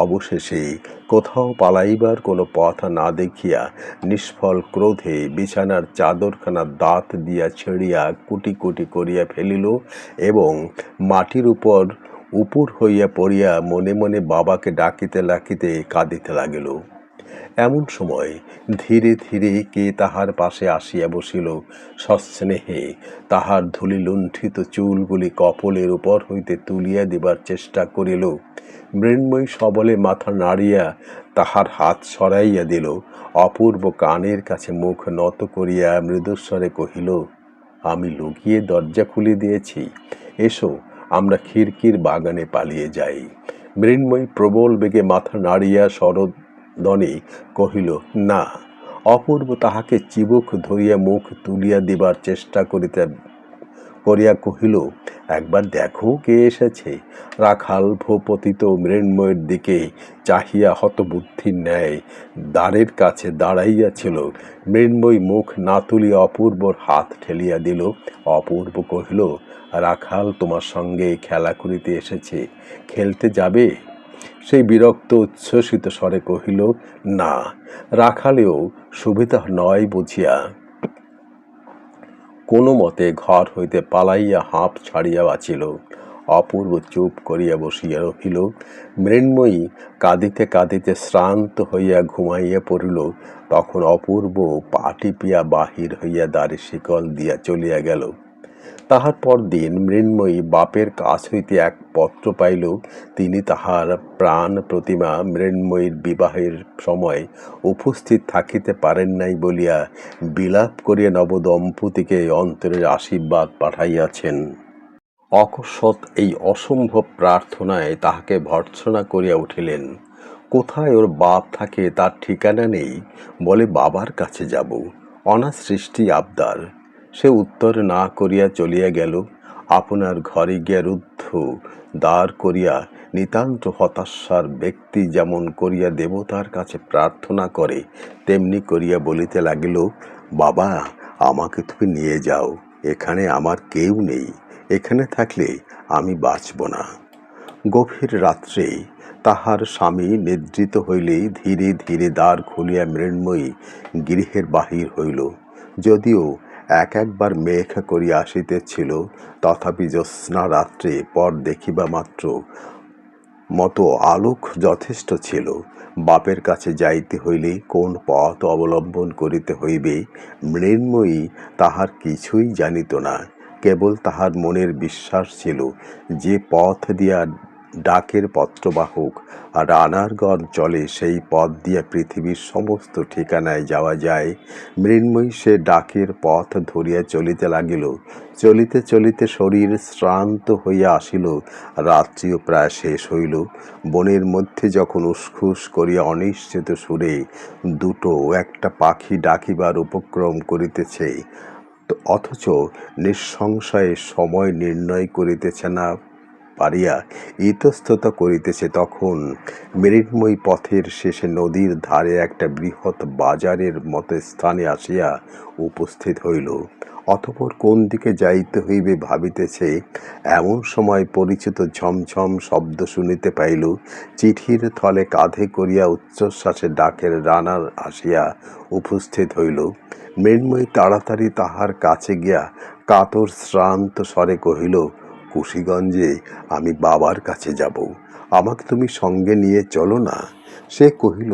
অবশেষে কোথাও পালাইবার কোনো পথ না দেখিয়া নিষ্ফল ক্রোধে বিছানার চাদরখানা দাঁত দিয়া ছিঁড়িয়া কুটি কুটি করিয়া ফেলিল এবং মাটির উপর উপুর হইয়া পড়িয়া মনে মনে বাবাকে ডাকিতে ডাকিতে কাঁদিতে লাগিল। এমন সময় ধীরে ধীরে কে তাহার পাশে আসিয়া বসিল। সস্নেহে তাহার ধূলিলুণ্ঠিত চুলগুলি কপলের উপর হইতে তুলিয়া দিবার চেষ্টা করিল। মৃন্ময়ী সবলে মাথা নাড়িয়া তাহার হাত সরাইয়া দিল। অপূর্ব কানের কাছে মুখ নত করিয়া মৃদুস্বরে কহিল, আমি লুকিয়ে দরজা খুলে দিয়েছি, এসো আমরা খিড়কির বাগানে পালিয়ে যাই। মৃন্ময়ী প্রবল বেগে মাথা নাড়িয়া সরোদনে কহিল, না। অপূর্ব তাহাকে চিবুক ধরিয়া মুখ তুলিয়া দিবার চেষ্টা করিয়া কহিল, একবার দেখো কে এসেছে। রাখাল ভূপতিত মৃন্ময়ের দিকে চাহিয়া হতবুদ্ধির ন্যায় দ্বারের কাছে দাঁড়াইয়াছিল। মৃন্ময়ী মুখ না তুলিয়া অপূর্বর হাত ঠেলিয়া দিল। অপূর্ব কহিল, রাখাল তোমার সঙ্গে খেলা করিতে এসেছে, খেলতে যাবে? সেই বিরক্ত উচ্ছ্বসিত স্বরে কহিল, না। রাখালেও সুবিধা নয় বুঝিয়া কোনো মতে ঘর হইতে পালাইয়া হাঁপ ছাড়িয়া বাঁচিল। অপূর্ব চুপ করিয়া বসিয়া রহিল। মৃন্ময়ী কাঁদিতে কাঁদিতে শ্রান্ত হইয়া ঘুমাইয়া পড়িল। তখন অপূর্ব পা টিপিয়া বাহির হইয়া দ্বারে শিকল দিয়া চলিয়া গেল। তাহার পর দিন মৃন্ময়ী বাপের কাছ হইতে এক পত্র পাইল। তিনি তাহার প্রাণ প্রতিমা মৃন্ময়ীর বিবাহের সময় উপস্থিত থাকিতে পারেন নাই বলিয়া বিলাপ করিয়া নবদম্পতিকে অন্তরের আশীর্বাদ পাঠাইয়াছেন। অকস্মাৎ এই অসম্ভব প্রার্থনায় তাহাকে ভর্ৎসনা করিয়া উঠিলেন। কোথায় ওর বাপ থাকে তার ঠিকানা নেই, বলে বাবার কাছে যাব। অনাসৃষ্টি আবদার। সে উত্তর না করিয়া চলিয়া গেল। আপনার ঘরে গিয়া রুদ্ধ দ্বার করিয়া নিতান্ত হতাশার ব্যক্তি যেমন করিয়া দেবতার কাছে প্রার্থনা করে তেমনি করিয়া বলিতে লাগিল, বাবা, আমাকে তুমি নিয়ে যাও, এখানে আমার কেউ নেই, এখানে থাকলে আমি বাঁচব না। গভীর রাত্রে তাহার স্বামী নিদ্রিত হইলেই ধীরে ধীরে দ্বার খুলিয়া মৃন্ময়ী গৃহের বাহির হইল। যদিও একবার মেঘ করিয়া আসিতেছিল, তথাপি জ্যোৎস্না রাত্রে পর দেখিবা মাত্র মতো আলোক যথেষ্ট ছিল। বাপের কাছে যাইতে হইলে কোন পথ অবলম্বন করিতে হইবে মৃন্ময়ী তাহার কিছুই জানিত না। কেবল তাহার মনের বিশ্বাস ছিল, যে পথ দিয়া ডাকের পত্রবাহক আর রানারগঞ্জ চলে সেই পথ দিয়া পৃথিবীর সমস্ত ঠিকানায় যাওয়া যায়। মৃন্ময়ী সে ডাকের পথ ধরিয়া চলিতে লাগিল। চলিতে চলিতে শরীর শ্রান্ত হইয়া আসিল। রাত্রিও প্রায় শেষ হইল। বনের মধ্যে যখন উসখুস করিয়া অনিশ্চিত সুরে দুটো একটা পাখি ডাকিবার উপক্রম করিতেছে, অথচ নিঃসংশয়ে সময় নির্ণয় করিতেছে না পারিয়া ইতস্তত করিতেছে, তখন মৃন্ময়ী পথের শেষে নদীর ধারে একটা বৃহৎ বাজারের মতো স্থানে আসিয়া উপস্থিত হইল। অতঃপর কোন দিকে যাইতে হইবে ভাবিতেছে, এমন সময় পরিচিত ঝমঝম শব্দ শুনিতে পাইল। চিঠির থলে কাঁধে করিয়া উচ্চশ্বাসে ডাকের রানার আসিয়া উপস্থিত হইল। মৃন্ময়ী তাড়াতাড়ি তাহার কাছে গিয়া কাতর শ্রান্ত স্বরে কহিল, কুশীগঞ্জে আমি বাবার কাছে যাব, আমাকে তুমি সঙ্গে নিয়ে চলো না। সে কহিল,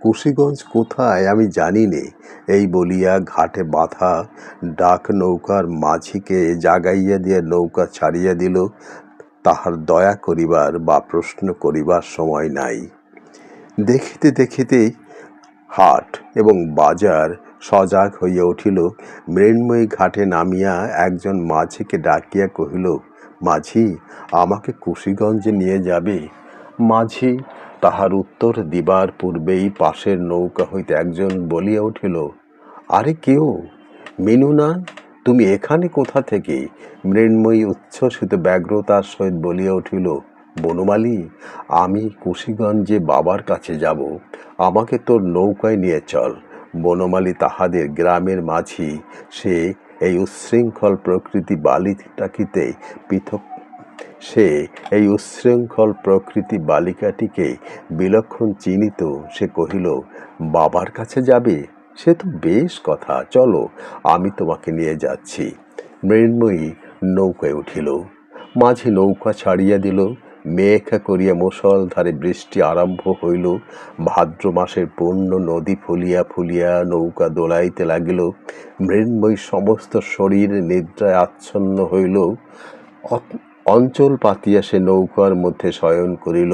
কুশীগঞ্জ কোথায় আমি জানি নে। এই বলিয়া ঘাটে বাঁধা ডাক নৌকার মাঝিকে জাগাইয়া দিয়া নৌকা ছাড়িয়া দিল। তাহার দয়া করিবার বা প্রশ্ন করিবার সময় নাই। দেখিতে দেখিতে হাট এবং বাজার সজাগ হইয়া উঠিল। মৃন্ময়ী ঘাটে নামিয়া একজন মাঝিকে ডাকিয়া কহিল, মাঝি, আমাকে কুশীগঞ্জে নিয়ে যাবে। মাঝি তাহার উত্তর দিবার পূর্বেই পাশের নৌকা হইতে একজন বলিয়া উঠিল, আরে কেউ, মিনু না? তুমি এখানে কোথা থেকে? মৃন্ময়ী উচ্ছ্বসিত ব্যগ্রতার সহিত বলিয়া উঠিল, বনমালী, আমি কুশীগঞ্জে বাবার কাছে যাব, আমাকে তোর নৌকায় নিয়ে চল। বনমালী তাহাদের গ্রামের মাঝি, সে এই উচ্ছৃঙ্খল প্রকৃতি বালিকাটিকে বিলক্ষণ চিনিত। সে কহিল, বাবার কাছে যাবে? সে তো বেশ কথা, চলো, আমি তোমাকে নিয়ে যাচ্ছি। মৃন্ময়ী নৌকায় উঠিল। মাঝি নৌকা ছাড়িয়া দিল। মেঘ করিয়া মুষলধারে বৃষ্টি আরম্ভ হইল। ভাদ্র মাসের পূর্ণ নদী ফুলিয়া ফুলিয়া নৌকা দোলাইতে লাগিল। মৃন্ময়ী সমস্ত শরীর নিদ্রায় আচ্ছন্ন হইল। অঞ্চল পাতিয়া সে নৌকার মধ্যে শয়ন করিল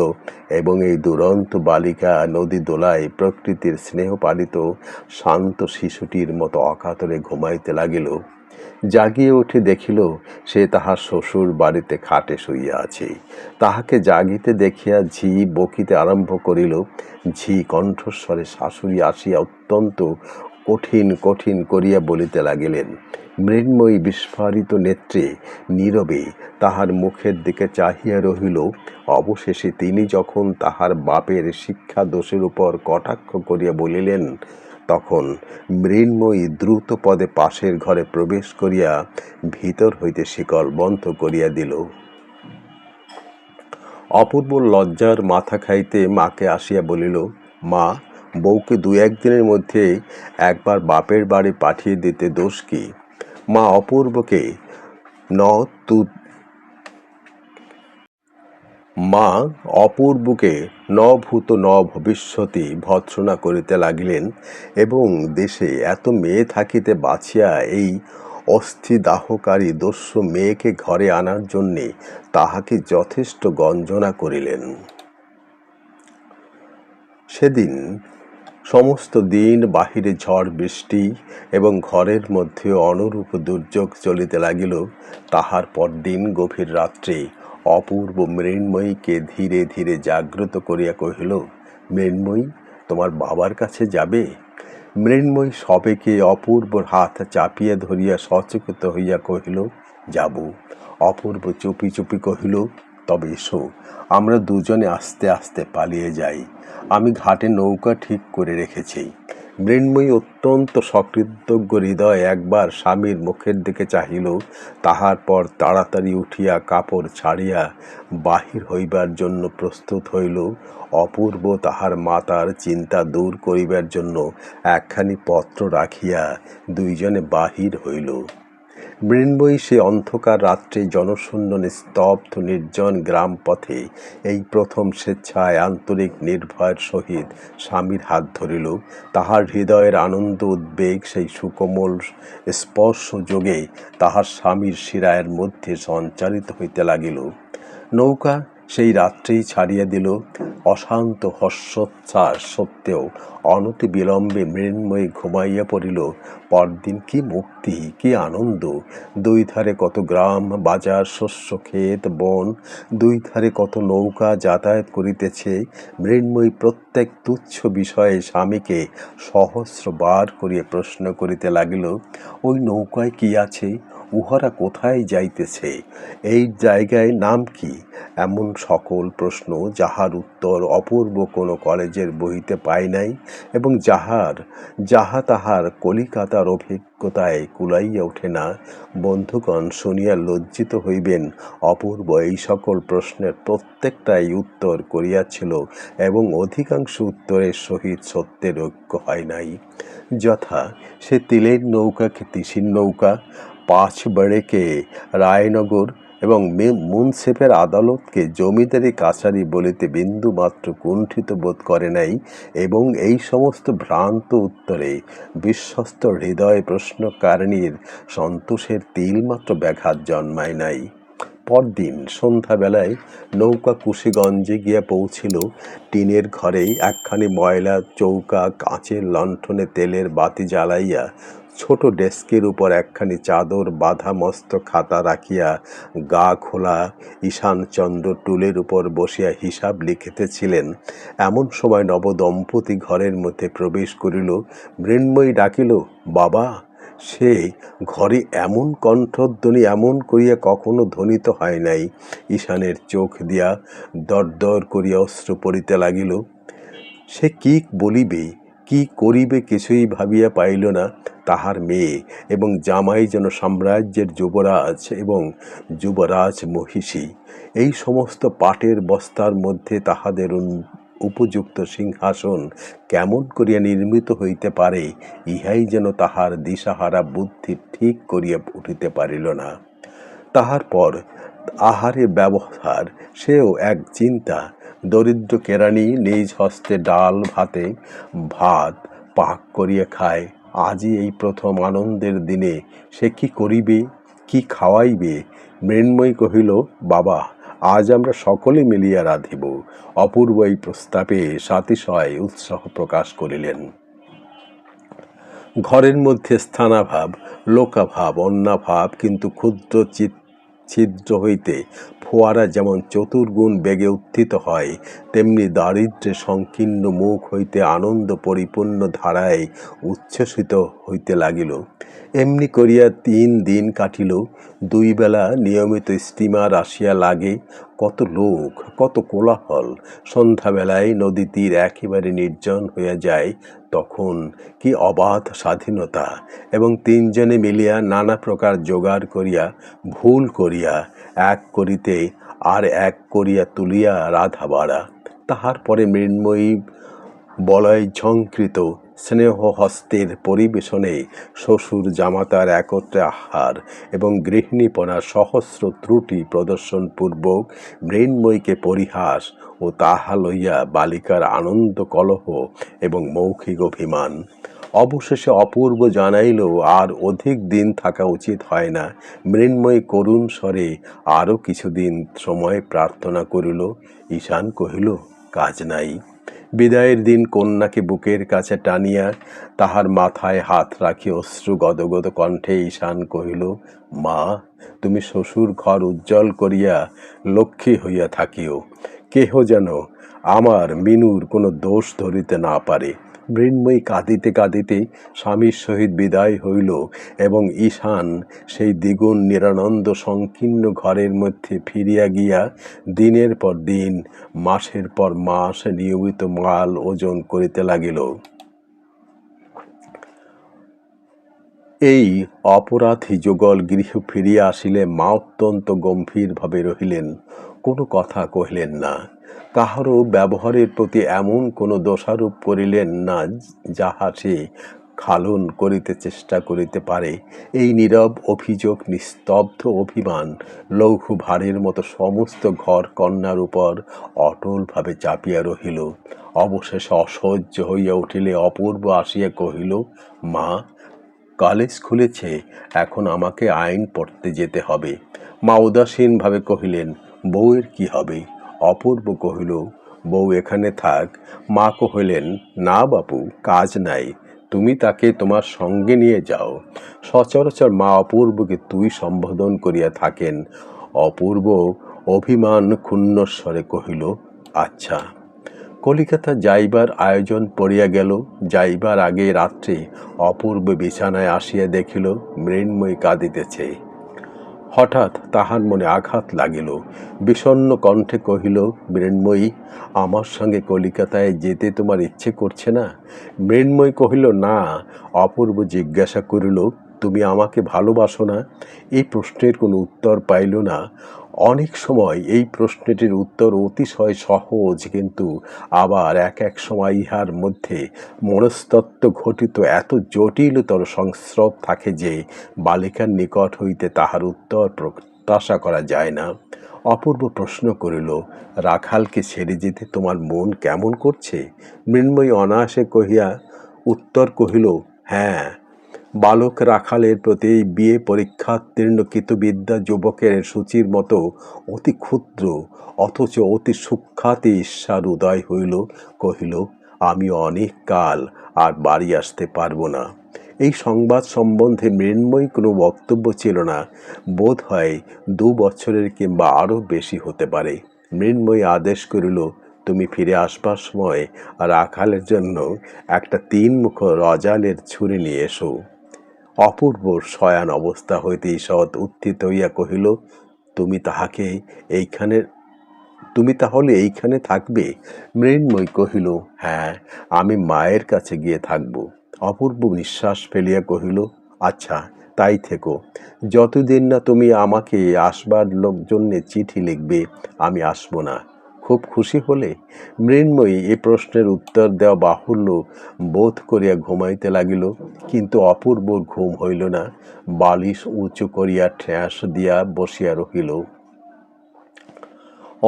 এবং এই দুরন্ত বালিকা নদী দোলায় প্রকৃতির স্নেহপালিত শান্ত শিশুটির মতো অকাতরে ঘুমাইতে লাগিল। জাগিয়া উঠে দেখিল, সে তাহার শ্বশুর বাড়িতে খাটে শুইয়া আছে। তাহাকে জাগিতে দেখিয়া ঝি বকিতে আরম্ভ করিল। ঝি কণ্ঠস্বরে শাশুড়ি আসিয়া অত্যন্ত কঠিন কঠিন করিয়া বলিতে লাগিলেন। মৃন্ময়ী বিস্ফারিত নেত্রে নীরবে তাহার মুখের দিকে চাহিয়া রহিল। অবশেষে তিনি যখন তাহার বাপের শিক্ষা দোষের উপর কটাক্ষ করিয়া বলিলেন, তখন মৃন্ময়ী দ্রুত পদে পাশের ঘরে প্রবেশ করিয়া ভিতর হইতে শিকল বন্ধ করিয়া দিল। অপূর্ব লজ্জার মাথা খাইতে মাকে আসিয়া বলিল, মা, বউকে 2-1 দিনের মধ্যে একবার বাপের বাড়ি পাঠিয়ে দিতে দোষ কি? মা অপূর্বকে ন ভূত ন ভবিষ্যতি ভর্ৎসনা করিতে লাগিলেন এবং দেশে এত মেয়ে থাকিতে বাঁচিয়া এই অস্থিদাহকারী দস্যু মেয়েকে ঘরে আনার জন্যে তাহাকে যথেষ্ট গঞ্জনা করিলেন। সেদিন সমস্ত দিন বাহিরে ঝড় বৃষ্টি এবং ঘরের মধ্যে অনুরূপ দুর্যোগ চলিতে লাগিল। তাহার পরদিন গভীর রাত্রে অপূর্ব মৃন্ময়ীকে ধীরে ধীরে জাগ্রত করিয়া কহিল, মৃন্ময়ী, তোমার বাবার কাছে যাবে? মৃন্ময়ী সবেকে অপূর্বর হাত চাপিয়া ধরিয়া সচকিত হইয়া কহিল, যাব। অপূর্ব চুপি চুপি কহিল, তবে এসো, আমরা দুজনে আস্তে আস্তে পালিয়ে যাই, আমি ঘাটে নৌকা ঠিক করে রেখেছি। মৃন্ময়ী অত্যন্ত সকৃতজ্ঞ হৃদয়ে একবার স্বামীর মুখের দিকে চাহিল। তাহার পর তাড়াতাড়ি উঠিয়া কাপড় ছাড়িয়া বাহির হইবার জন্য প্রস্তুত হইল। অপূর্ব তাহার মাতার চিন্তা দূর করিবার জন্য একখানি পত্র রাখিয়া দুইজনে বাহির হইল। মৃন্ময়ী সে অন্ধকার রাত্রে জনশূন্য নিস্তব্ধ নির্জন গ্রাম পথে এই প্রথম স্বেচ্ছায় আন্তরিক নির্ভয়ের সহিত স্বামীর হাত ধরিল। তাহার হৃদয়ের আনন্দ উদ্বেগ সেই সুকোমল স্পর্শ যোগে তাহার স্বামীর শিরায়ের মধ্যে সঞ্চারিত হইতে লাগিল। নৌকা সেই রাত্রেই ছাড়িয়া দিল। অশান্ত হর্ষোচ্ছ্বাস সত্ত্বেও অনতি বিলম্বে মৃন্ময়ী ঘুমাইয়া পড়িল। পরদিন কি মুক্তি, কি আনন্দ! দুই ধারে কত গ্রাম বাজার, শস্য ক্ষেত বন, দুই ধারে কত নৌকা যাতায়াত করিতেছে। মৃন্ময়ী প্রত্যেক তুচ্ছ বিষয়ে স্বামীকে সহস্রবার করিয়া প্রশ্ন করিতে লাগিল, ওই নৌকায় কি আছে, উহারা কোথায় যাইতেছে, এই জায়গায় নাম কি? এমন সকল প্রশ্ন যাহার উত্তর অপূর্ব কোনো কলেজের বইতে পায় নাই, এবং যাহা তাহার কলিকাতার অভিজ্ঞতায় কুলাইয়া ওঠে না। বন্ধুগণ শুনিয়া লজ্জিত হইবেন, অপূর্ব এই সকল প্রশ্নের প্রত্যেকটাই উত্তর করিয়াছিল, এবং অধিকাংশ উত্তরের সহিত সত্যের ঐক্য হয় নাই। যথা, সে তিলের নৌকাকে তিসির নৌকা, পাঁচ বেড়েকে রায়নগর এবং মুন্সেফের আদালতকে জমিদারি কাছারি বলিতে বিন্দু মাত্র কুণ্ঠিত বোধ করে নাই, এবং এই সমস্ত ভ্রান্ত উত্তরে বিশ্বস্ত হৃদয় প্রশ্নকারিণীর সন্তোষের তিলমাত্র ব্যাঘাত জন্মায় নাই। পরদিন সন্ধ্যাবেলায় নৌকা কুশীগঞ্জে গিয়া পৌঁছিল। টিনের ঘরেই একখানি ময়লা চৌকা কাঁচের লণ্ঠনে তেলের বাতি জ্বালাইয়া ছোট ডেস্কের উপর একখানি চাদর বাঁধা মস্ত খাতা রাখিয়া গা খোলা ঈশানচন্দ্র টুলের উপর বসিয়া হিসাব লিখিতেছিলেন। এমন সময় নবদম্পতি ঘরের মধ্যে প্রবেশ করিল। মৃন্ময়ী ডাকিল, বাবা। সে ঘরে এমন কণ্ঠধ্বনি এমন করিয়া কখনো ধ্বনিত হয় নাই। ঈশানের চোখ দিয়া দরদর করিয়া অশ্রু পড়িতে লাগিল। সে কি বলিবে, কি করিবে কিছুই ভাবিয়া পাইল না। তাহার মেয়ে এবং জামাই যেন সাম্রাজ্যের যুবরাজ এবং যুবরাজ মহিষী। এই সমস্ত পাটের বস্তার মধ্যে তাহাদের উপযুক্ত সিংহাসন কেমন করিয়া নির্মিত হইতে পারে, ইহাই যেন তাহার দিশাহারা বুদ্ধি ঠিক করিয়া উঠিতে পারিল না। তাহার পর আহারের ব্যবহার, সেও এক চিন্তা। দরিদ্র কেরানি নিজ হস্তে ডাল ভাত পাক করিয়া খায়। আজই এই প্রথম আনন্দের দিনে সে কি করিবে, কি খাওয়াইবে? মৃন্ময়ী কহিল, বাবা, আজ আমরা সকলে মিলিয়া রাঁধিব। অপূর্ব এই প্রস্তাবে সাতিশয় উৎসাহ প্রকাশ করিলেন। ঘরের মধ্যে স্থানাভাব, লোকাভাব, অন্নাভাব, কিন্তু ক্ষুদ্র ছিদ্র হইতে ফোয়ারা যেমন চতুর্গুণ বেগে উত্থিত হয়, তেমনি দারিদ্র্যে সংকীর্ণ মুখ হইতে আনন্দ পরিপূর্ণ ধারায় উচ্ছ্বসিত হইতে লাগিল। এমনি করিয়া 3 দিন কাটিল। 2 বেলা নিয়মিত স্টিমার আসিয়া লাগে। কত লোক, কত কোলাহল। সন্ধ্যাবেলায় নদী তীর একেবারে নির্জন হইয়া যায়। তখন কি অবাধ স্বাধীনতা! এবং 3 জনে মিলিয়া নানা প্রকার জোগাড় করিয়া, ভুল করিয়া, এক করিতে আর এক করিয়া তুলিয়া রাধা বাড়া। তাহার পরে মৃন্ময়ী বলয় ঝঙ্কৃত স্নেহ হস্তের পরিবেশনে শ্বশুর জামাতার একত্রে আহার এবং গৃহিণীপনার সহস্র ত্রুটি প্রদর্শনপূর্বক মৃন্ময়ীকে পরিহাস ও তাহা লইয়া বালিকার আনন্দ কলহ এবং মৌখিক অভিমান। অবশেষে অপূর্ব জানাইল আর অধিক দিন থাকা উচিত হয় না। মৃন্ময়ী করুণ স্বরে আরও কিছুদিন সময় প্রার্থনা করিল। ঈশান কহিল, কাজ নাই। বিদায়ের দিন কন্যাকে বুকের কাছে টানিয়া তাহার মাথায় হাত রাখি অশ্রু গদগদ কণ্ঠে ঈশান কহিল, মা, তুমি শ্বশুর ঘর উজ্জ্বল করিয়া লক্ষ্মী হইয়া থাকিও। কেহ যেন আমার মিনুর কোনো দোষ ধরিতে না পারে। মৃন্ময়ী কাঁদিতে কাঁদিতে স্বামীর সহিত বিদায় হইল, এবং ঈশান সেই দ্বিগুণ নিরানন্দ সংকীর্ণ ঘরের মধ্যে ফিরিয়া গিয়া দিনের পর দিন, মাসের পর মাস নিয়মিত মাল ওজন করিতে লাগিল। এই অপরাধী যুগল গৃহে ফিরিয়া আসিলে মা অত্যন্ত গম্ভীরভাবে রহিলেন, কোনো কথা কহিলেন না। কাহারও ব্যবহারের প্রতি এমন কোনো দোষারোপ করিলেন না যাহা সে খালন করিতে চেষ্টা করিতে পারে। এই নীরব অভিযোগ, নিস্তব্ধ অভিমান লৌহ ভারের মতো সমস্ত ঘর কন্যার উপর অটলভাবে চাপিয়া রহিল। অবশেষে অসহ্য হইয়া উঠিলে অপূর্ব আসিয়া কহিল, মা, কলেজ খুলেছে, এখন আমাকে আইন পড়তে যেতে হবে। মা উদাসীনভাবে কহিলেন, বউয়ের কি হবে? অপূর্ব কহিল, বউ এখানে থাক। মা কহিলেন, না বাপু, কাজ নাই, তুমি তাকে তোমার সঙ্গে নিয়ে যাও। সচরাচর মা অপূর্বকে তুই সম্বোধন করিয়া থাকেন। অপূর্ব অভিমান ক্ষুণ্ণস্বরে কহিল, আচ্ছা। কলিকাতা যাইবার আয়োজন পড়িয়া গেল। যাইবার আগে রাত্রে অপূর্ব বিছানায় আসিয়া দেখিল মৃন্ময়ী কাঁদিতেছে। হঠাৎ তাহার মনে আঘাত লাগিল। বিষণ্ণ কণ্ঠে কহিল, মৃন্ময়ী, আমার সঙ্গে কলিকাতায় যেতে তোমার ইচ্ছে করছে না? মৃন্ময়ী কহিল, না। অপূর্ব জিজ্ঞাসা করিল, তুমি আমাকে ভালোবাসো না? এই প্রশ্নের কোনো উত্তর পাইল না। অনেক সময় এই প্রশ্নটির উত্তর অতিশয় সহজ, কিন্তু আবার এক এক সময় ইহার মধ্যে মনস্তত্ত্ব ঘটিত এত জটিলতর সংস্রব থাকে যে বালিকার নিকট হইতে তাহার উত্তর প্রত্যাশা করা যায় না। অপূর্ব প্রশ্ন করিল, রাখালকে ছেড়ে যেতে তোমার মন কেমন করছে? মৃন্ময়ী অনায়াসে উত্তর কহিল, হ্যাঁ। বালক রাখালের প্রতি বিয়ে পরীক্ষাত্তীর্ণ কৃতবিদ্যা যুবকের সূচির মতো অতি ক্ষুদ্র অথচ অতি সূক্ষ্মাতি ঈর্ষার উদয় হইল। কহিল, আমি অনেক কাল আর বাড়ি আসতে পারব না। এই সংবাদ সম্বন্ধে মৃন্ময়ী কোনো বক্তব্য ছিল না। বোধ হয় 2 বছরের কিংবা আরও বেশি হতে পারে। মৃন্ময়ী আদেশ করিল, তুমি ফিরে আসবার সময় রাখালের জন্য একটা 3 মুখ রজালের ছুরি নিয়ে এসো। অপূর্বর শয়ান অবস্থা হইতে ঈষৎ উত্থিত হইয়া কহিল, তুমি তাহলে এইখানে থাকবে? মৃন্ময়ী কহিল, হ্যাঁ, আমি মায়ের কাছে গিয়ে থাকব। অপূর্ব নিঃশ্বাস ফেলিয়া কহিল, আচ্ছা, তাই থেকো। যতদিন না তুমি আমাকে আসবার জন্যে চিঠি লিখবে, আমি আসব না। খুব খুশি হলে? মৃন্ময়ী এ প্রশ্নের উত্তর দেওয়া বাহুল্য বোধ করিয়া ঘুমাইতে লাগিল, কিন্তু অপূর্বর ঘুম হইল না। বালিশ উঁচু করিয়া ঠ্যাস দিয়া বসিয়া রহিল।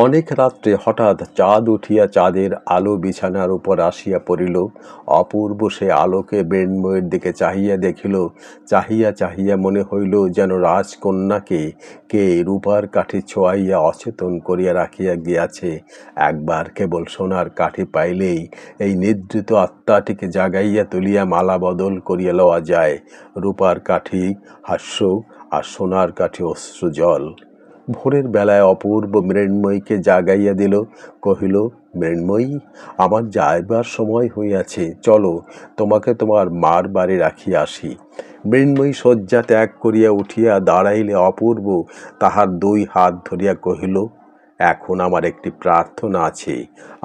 অনেক রাত্রে হঠাৎ চাঁদ উঠিয়া চাঁদের আলো বিছানার উপর আসিয়া পড়িল। অপূর্ব সে আলোকে মৃন্ময়ীর দিকে চাহিয়া দেখিল। চাহিয়া চাহিয়া মনে হইল যেন রাজকন্যাকে কে রূপার কাঠি ছোঁয়াইয়া অচেতন করিয়া রাখিয়া গিয়াছে। একবার কেবল সোনার কাঠি পাইলেই এই নিদ্রিত আত্মাটিকে জাগাইয়া তুলিয়া মালা বদল করিয়া লওয়া যায়। রূপার কাঠি হাস্য, আর সোনার কাঠি অশ্রুজল। ভোরের বেলায় অপূর্ব মৃন্ময়ীকে জাগাইয়া দিল। কহিল, মৃন্ময়ী, আমার যাইবার সময় হইয়াছে, চলো, তোমাকে তোমার মার বাড়ি রাখিয়া আসি। মৃন্ময়ী শয্যা ত্যাগ করিয়া উঠিয়া দাঁড়াইলে অপূর্ব তাহার 2 হাত ধরিয়া কহিল, এখন আমার একটি প্রার্থনা আছে।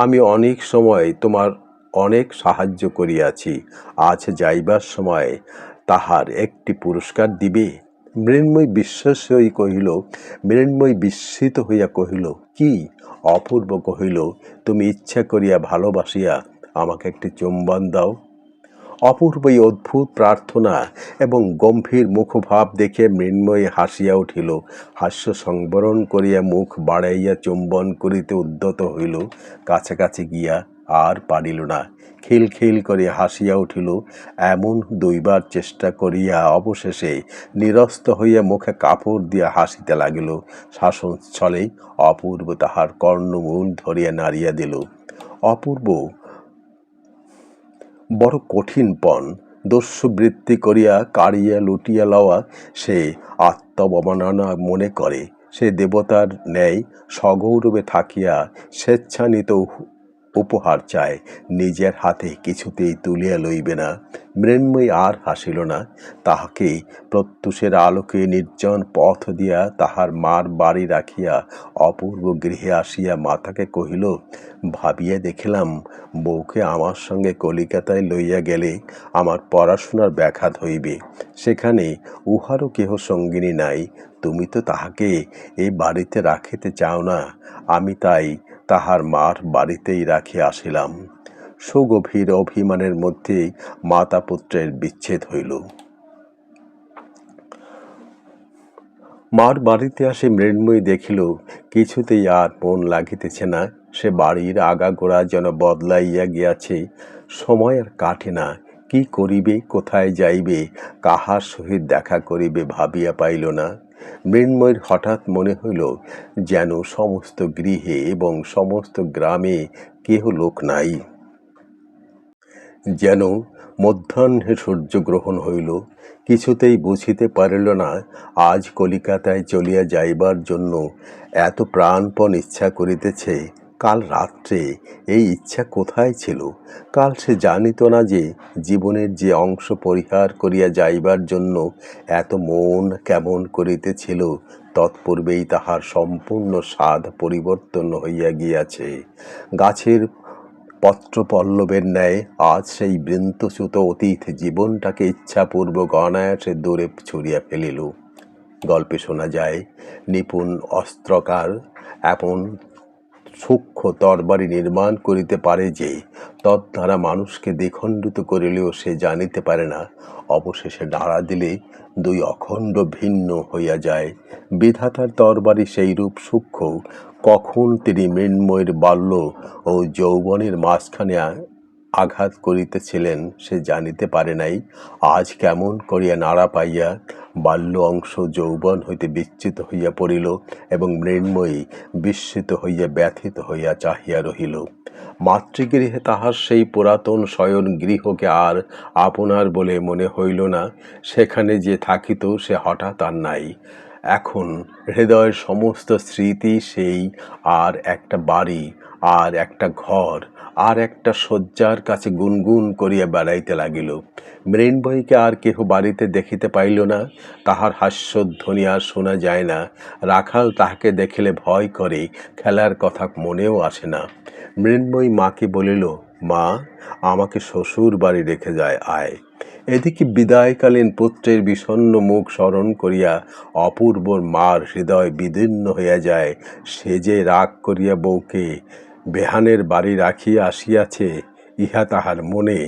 আমি অনেক সময় তোমার অনেক সাহায্য করিয়াছি, আজ যাইবার সময় তাহার একটি পুরস্কার দিবে? মৃন্ময়ী বিস্মিত হইয়া কহিল, কি? অপূর্ব কহিল, তুমি ইচ্ছা করিয়া ভালোবাসিয়া আমাকে একটি চুম্বন দাও। অপূর্ব এই অদ্ভুত প্রার্থনা এবং গম্ভীর মুখভাব দেখে মৃন্ময়ী হাসিয়া উঠিল। হাস্য সংবরণ করিয়া মুখ বাড়াইয়া চুম্বন করিতে উদ্যত হইল। কাছাকাছি গিয়া আর পারিল না। খিলখিল করিয়া হাসিয়া উঠিল। এমন 2 বার চেষ্টা করিয়া অবশেষে নিরস্ত হইয়া মুখে কাপড় দিয়া হাসিতে লাগিল। শাসনস্থলেই অপূর্ব তাহার কর্ণমূল ধরিয়া নাড়িয়া দিল। অপূর্ব বড় কঠিন পণ। দস্যুবৃত্তি করিয়া কাড়িয়া লুটিয়া লওয়া সে আত্মাবমাননা মনে করে। সে দেবতার ন্যায় সগৌরবে থাকিয়া স্বেচ্ছানিত উপহার চায়, নিজের হাতে কিছুতেই তুলিয়া লইবে না। মৃন্ময়ী আর হাসিল না। তাহাকে প্রত্যুষের আলোকে নির্জন পথ দিয়া তাহার মার বাড়ি রাখিয়া অপূর্ব গৃহে আসিয়া মাতাকে কহিল, ভাবিয়া দেখিলাম, বউকে আমার সঙ্গে কলিকাতায় লইয়া গেলে আমার পড়াশোনার ব্যাঘাত হইবে। সেখানে উহারও কেহ সঙ্গিনী নাই। তুমি তো তাহাকে এই বাড়িতে রাখিতে চাও না। আমি তাই তাহার মার বাড়িতেই রাখিয়া আসিলাম। সুগভীর অভিমানের মধ্যে মাতা পুত্রের বিচ্ছেদ হইল। মার বাড়িতে আসে মৃন্ময়ী দেখিল, কিছুতেই আর মন লাগিতেছে না। সে বাড়ির আগাগোড়া যেন বদলাইয়া গিয়াছে। সময় আর কাটে না। কি করিবে, কোথায় যাইবে, কাহার সহিত দেখা করিবে ভাবিয়া পাইল না। মৃন্ময়ীর হঠাৎ মনে হইল যেন সমস্ত গৃহে এবং সমস্ত গ্রামে কেহ লোক নাই। যেন মধ্যাহ্নে সূর্যগ্রহণ হইল। কিছুতেই বুঝিতে পারিল না আজ কলিকাতায় চলিয়া যাইবার জন্য এত প্রাণপণ ইচ্ছা করিতেছে, কাল রাত্রে এই ইচ্ছা কোথায় ছিল? কাল সে জানিত না যে জীবনের যে অংশ পরিহার করিয়া যাইবার জন্য এত মন কেমন করিতেছিল, তৎপূর্বেই তাহার সম্পূর্ণ স্বাদ পরিবর্তন হইয়া গিয়াছে। গাছের পত্রপল্লবের ন্যায় আজ সেই বৃন্তচ্যুত অতীত জীবনটাকে ইচ্ছাপূর্বক অনায়াসে দূরে ছুঁড়িয়া ফেলিল। গল্পে শোনা যায়, নিপুণ অস্ত্রকার এমন সূক্ষ্ম তরবারি নির্মাণ করিতে পারে যে তদ্দ্বারা মানুষকে দ্বিখণ্ডিত করিলেও সে জানিতে পারে না। অবশেষে নাড়া দিলে দুই অখণ্ড ভিন্ন হইয়া যায়। বিধাতার তরবারি সেইরূপ সূক্ষ্ম, কখন তিনি মৃন্ময়ের বাল্য ও যৌবনের মাঝখানে আঘাত করিতেছিলেন সে জানিতে পারে নাই। আজ কেমন করিয়া নাড়া পাইয়া বাল্য অংশ যৌবন হইতে বিচ্যুত হইয়া পড়িল এবং মৃন্ময়ী বিস্মিত হইয়া ব্যথিত হইয়া চাহিয়া রহিল। মাতৃগৃহে তাহার সেই পুরাতন শয়ন গৃহকে আর আপনার বলে মনে হইল না। সেখানে যে থাকিত সে হঠাৎ আর নাই। এখন হৃদয়ের সমস্ত স্মৃতি সেই আর একটা বাড়ি, আর একটা ঘর, আর একটা শয্যার কাছে গুনগুন করিয়া বেড়াইতে লাগিল। মৃন্ময়ীকে আর কেহ বাড়িতে দেখিতে পাইল না। তাহার হাস্যধ্বনি আর শোনা যায় না। রাখাল তাহাকে দেখিলে ভয় করে, খেলার কথা মনেও আসে না। মৃন্ময়ী মাকে বলিল, মা, আমাকে শ্বশুর বাড়ি রেখে যায়, আয়। এদিকে বিদায়কালীন পুত্রের বিষণ্ণ মুখ স্মরণ করিয়া অপূর্বর মার হৃদয় বিদীর্ণ হইয়া যায়। সে যে রাগ করিয়া বউকে বেহানের বাড়ি রাখিয়া আসিয়াছে, ইহা তাহার মনে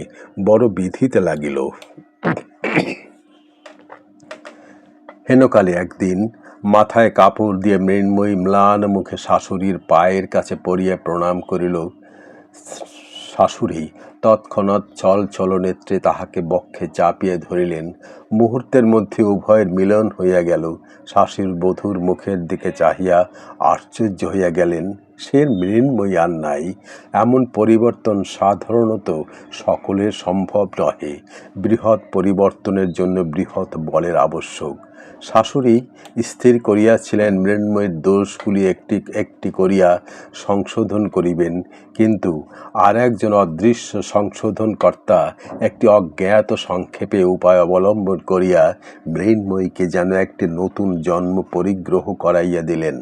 বড় বিধিতে লাগিল। হেনকালে একদিন মাথায় কাপড় দিয়ে মৃন্ময়ী ম্লান মুখে শাশুড়ির পায়ের কাছে পড়িয়া প্রণাম করিল। শাশুড়ি তৎক্ষণাৎ ছল নেত্রে তাহাকে বক্ষে চাপিয়া ধরিলেন। মুহূর্তের মধ্যে উভয়ের মিলন হইয়া গেল। শাশুড়ি বধূর মুখের দিকে চাহিয়া আশ্চর্য হইয়া গেলেন। সে মৃন্ময়ী আর নাই। এমন পরিবর্তন সাধারণত সকলের সম্ভব নহে। বৃহৎ পরিবর্তনের জন্য বৃহৎ বলের আবশ্যক। শাশুড়ি স্থির করিয়াছিলেন মৃন্ময়ের দোষগুলি একটি একটি করিয়া সংশোধন করিবেন, কিন্তু আর একজন অদৃশ্য সংশোধনকর্তা একটি অজ্ঞাত সংক্ষেপে উপায় অবলম্বন করিয়া মৃন্ময়ীকে যেন একটি নতুন জন্ম পরিগ্রহ করাইয়া দিলেন।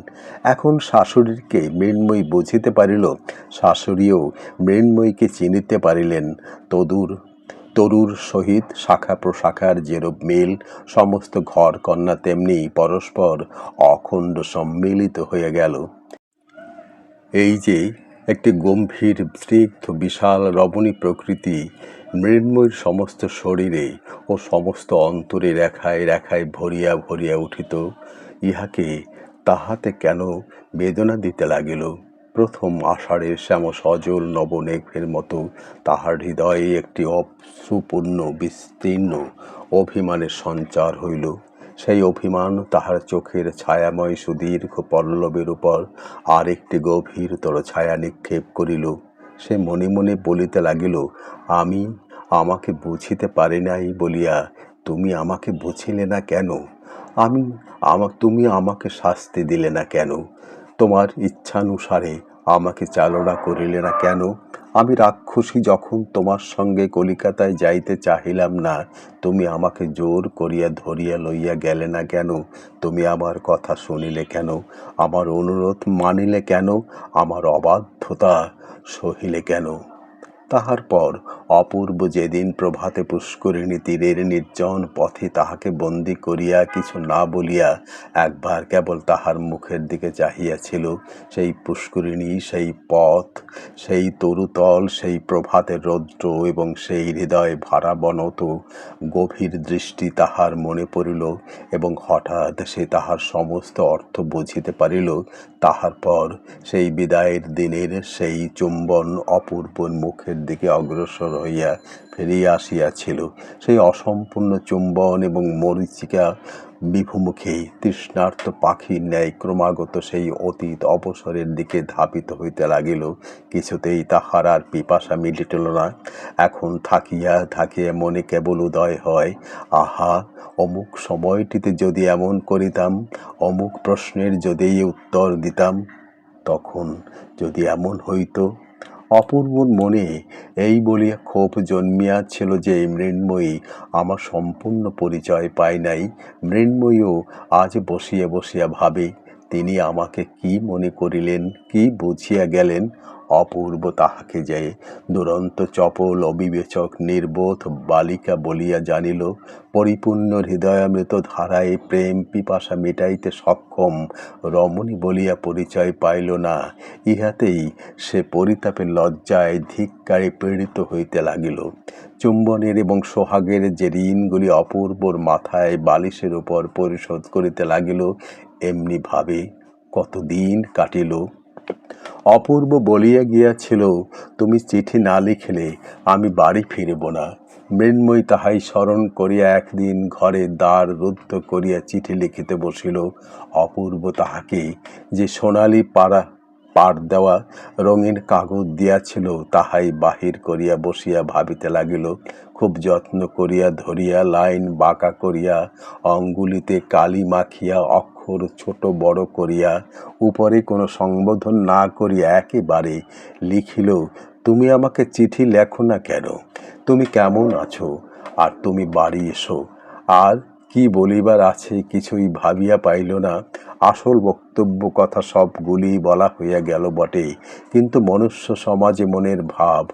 এখন শাশুড়িকে মৃন্ময়ী বুঝিতে পারিল, শাশুড়িও মৃন্ময়ীকে চিনিতে পারিলেন। তরুর সহিত শাখা প্রশাখার যেরূপ মিল, সমস্ত ঘর কন্যা তেমনি পরস্পর অখণ্ড সম্মিলিত হয়ে গেল। এই যে একটি গম্ভীর স্নিগ্ধ বিশাল রমণী প্রকৃতি মৃন্ময়ীর সমস্ত শরীরে ও সমস্ত অন্তরে রেখায় রেখায় ভরিয়া ভরিয়া উঠিত, ইহাকে তাহাতে কেন বেদনা দিতে লাগিল? প্রথম আষাঢ়ের শ্যাম সজল নবমেঘের মতো তাহার হৃদয়ে একটি অশ্রুপূর্ণ বিস্তীর্ণ অভিমানের সঞ্চার হইল। সেই অভিমান তাহার চোখের ছায়াময় সুদীর্ঘ পল্লবের উপর আর একটি গভীরতর ছায়া নিক্ষেপ করিল। সে মনে মনে বলিতে লাগিল, আমি আমাকে বুঝিতে পারি নাই বলিয়া তুমি আমাকে বুঝিলে না কেন? তুমি আমাকে শাস্তি দিলে না কেন? তোমার ইচ্ছানুসারে আমাকে চালনা করিলে না কেন? আমি রাক্ষসী যখন তোমার সঙ্গে কলিকাতায় যাইতে চাহিলাম না, তুমি আমাকে জোর করিয়া ধরিয়া লইয়া গেলে না কেন? তুমি আমার কথা শুনিলে কেন? আমার অনুরোধ মানিলে কেন? আমার অবাধ্যতা সহিলে কেন? তাহার পর অপূর্ব যেদিন প্রভাতে পুষ্করিণী তীরের নির্জন পথে তাহাকে বন্দী করিয়া কিছু না বলিয়া একবার কেবল তাহার মুখের দিকে চাহিয়াছিল, সেই পুষ্করিণী, সেই পথ, সেই তরুতল, সেই প্রভাতের রৌদ্র এবং সেই হৃদয় ভারাবনত গভীর দৃষ্টি তাহার মনে পড়িল এবং হঠাৎ সে তাহার সমস্ত অর্থ বুঝিতে পারিল। তাহার পর সেই বিদায়ের দিনের সেই চুম্বন অপূর্বর মুখের দিকে অগ্রসর হইয়া ফিরিয়া আসিয়াছিল। সেই অসম্পূর্ণ চুম্বন এবং মরীচিকা বিভুমুখে তৃষ্ণার্ত পাখির ন্যায় ক্রমাগত সেই অতীত অবসরের দিকে ধাবিত হইতে লাগিল। কিছুতেই তাহার আর পিপাসা মিটিল না। এখন থাকিয়া থাকিয়া মনে কেবল উদয় হয়, আহা, অমুক সময়টিতে যদি এমন করিতাম, অমুক প্রশ্নের যদি উত্তর দিতাম। তখন যদি এমন হইত। অপূর্বর মনে এই বলিয়া ক্ষোভ জন্মিয়াছিল যে মৃন্ময়ী আমার সম্পূর্ণ পরিচয় পায় নাই। মৃন্ময়ীও আজ বসিয়া বসিয়া ভাবে তিনি আমাকে কি মনে করিলেন, কি বুঝিয়া গেলেন। অপূর্ব তাহাকে যে দুরন্ত চপল অবিবেচক নির্বোধ বালিকা বলিয়া জানিল, পরিপূর্ণ হৃদয়ামৃত ধারায় প্রেম পিপাসা মিটাইতে সক্ষম রমণী বলিয়া পরিচয় পাইল না। ইহাতেই সে পরিতাপের লজ্জায় ধিক্কারে পীড়িত হইতে লাগিল। চুম্বনের এবং সোহাগের যে ঋণগুলি অপূর্বর মাথায় বালিশের উপর পরিশোধ করিতে লাগিল, এমনি ভাবে কতদিন কাটিল। অপূর্ব বলিয়া গিয়াছিল, তুমি চিঠি না লিখিলে আমি বাড়ি ফিরিব না। মৃন্ময়ী তাহাই স্মরণ করিয়া একদিন ঘরে দ্বার রুদ্ধ করিয়া চিঠি লিখিতে বসিল। অপূর্ব তাহাকে যে সোনালি পাড় দেওয়া রঙিন কাগজ দিয়াছিল তাহাই বাহির করিয়া বসিয়া ভাবিতে লাগিল। খুব যত্ন করিয়া ধরিয়া লাইন বাঁকা করিয়া অঙ্গুলিতে কালি মাখিয়া অক্ষর ছোট বড় করিয়া উপরে কোনো সংবোধন না করিয়া একেবারে লিখিল, তুমি আমাকে চিঠি লেখো না কেন? তুমি কেমন আছো? আর তুমি বাড়ি এসো। আর কি বলিবার আছে কিছুই ভাবিয়া পাইল না। আসল বক্তব্য কথা সবগুলি বলা হইয়া গেল বটে, কিন্তু মনুষ্য সমাজে মনের ভাব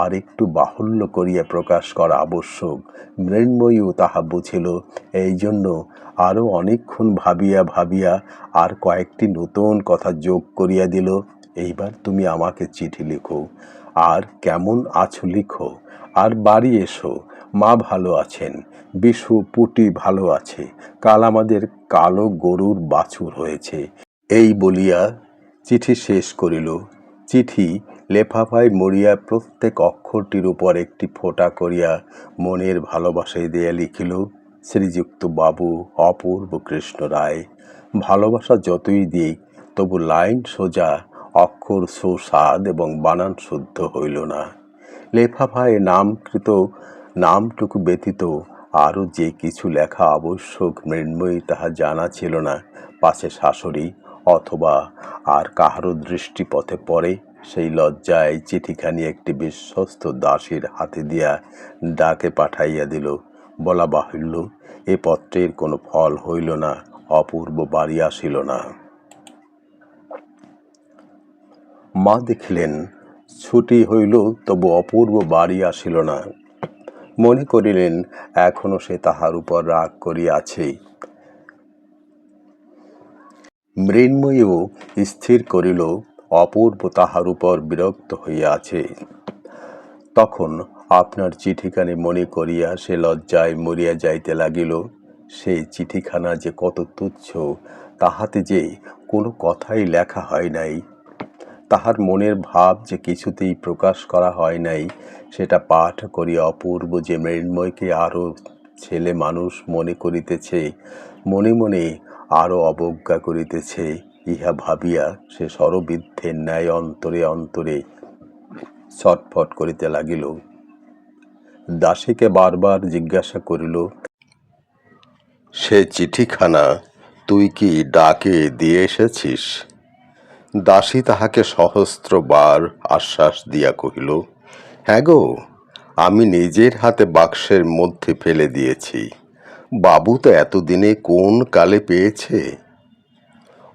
আর একটু বাহুল্য করিয়া প্রকাশ করা আবশ্যক। মৃন্ময়ীও তাহা বুঝিল। এই জন্য আরও অনেকক্ষণ ভাবিয়া ভাবিয়া আর কয়েকটি নতুন কথা যোগ করিয়া দিল। এইবার তুমি আমাকে চিঠি লিখো, আর কেমন আছো লিখো, আর বাড়ি এসো। মা ভালো আছেন, বিশু পুটি ভালো আছে, কাল আমাদের কালো গরুর বাছুর হয়েছে। এই বলিয়া চিঠি শেষ করিল। চিঠি লেফাফায় মরিয়া প্রত্যেক অক্ষরটির উপর একটি ফোঁটা করিয়া মনের ভালোবাসায় দেয়া লিখিল, শ্রীযুক্ত বাবু অপূর্ব কৃষ্ণ রায়। ভালোবাসা যতই দিক তবু লাইন সোজা, অক্ষর সুস্বাদ এবং বানান শুদ্ধ হইল না। লেফাফায় নামকৃত নামটুকু ব্যতীত আরও যে কিছু লেখা আবশ্যক মৃন্ময়ী তাহা জানা ছিল না। পাছে শাশুড়ি অথবা আর কাহারও দৃষ্টিপথে পড়ে, সেই লজ্জায় চিঠিখানি একটি বিশ্বস্ত দাসীর হাতে দিয়া ডাকে পাঠাইয়া দিল। বলা বাহুল্য, এ পত্রের কোনো ফল হইল না। অপূর্ব বাড়ি আসিল না। মা দেখিলেন ছুটি হইল, তবু অপূর্ব বাড়ি আসিল না। মনে করিলেন এখনো সে তাহার উপর রাগ করিয়াছে। মৃন্ময়ীও স্থির করিল অপূর্ব তাহার উপর বিরক্ত হইয়াছে। তখন আপনার চিঠিখানি মনে করিয়া সে লজ্জায় মরিয়া যাইতে লাগিল। সেই চিঠিখানা যে কত তুচ্ছ, তাহাতে যে কোনো কথাই লেখা হয় নাই, তাহার মনের ভাব যে কিছুতেই প্রকাশ করা হয় নাই, সেটা পাঠ করিয়া অপূর্ব যে মৃন্ময়কে আরও ছেলে মানুষ মনে করিতেছে, মনে মনে আরও অবজ্ঞা করিতেছে, ইহা ভাবিয়া সে শরবৃদ্ধের ন্যায় অন্তরে অন্তরে ছটফট করিতে লাগিল। দাসীকে বারবার জিজ্ঞাসা করিল, সে চিঠিখানা তুই কি ডাকে দিয়ে এসেছিস? দাসী তাহাকে সহস্রবার আশ্বাস দিয়া কহিল, হ্যাঁ গো, আমি নিজের হাতে বাক্সের মধ্যে ফেলে দিয়েছি। বাবু তো এতদিনে কোন কালে পেয়েছে।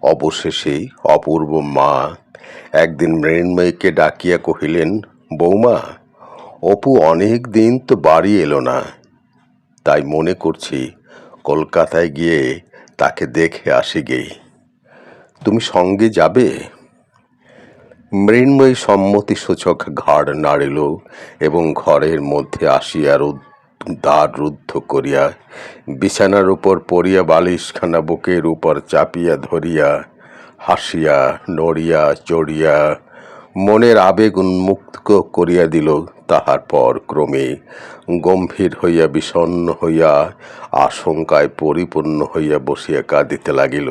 অবশেষে অপূর্ব মা একদিন মৃন্ময়ীকে ডাকিয়া কহিলেন, বৌমা, অপু অনেক দিন তো বাড়ি এলো না, তাই মনে করছি কলকাতায় গিয়ে তাকে দেখে আসি গে। তুমি সঙ্গে যাবে? মৃন্ময়ী সম্মতিসূচক ঘাড় নাড়িল এবং ঘরের মধ্যে আসিয়া দ্বার রুদ্ধ করিয়া বিছানার উপর পড়িয়া বালিশখানা বুকের উপর চাপিয়া ধরিয়া হাসিয়া নড়িয়া চড়িয়া মনের আবেগ উন্মুক্ত করিয়া দিল। তাহার পর ক্রমে গম্ভীর হইয়া বিষণ্ণ হইয়া আশঙ্কায় পরিপূর্ণ হইয়া বসিয়া কাঁদিতে লাগিল।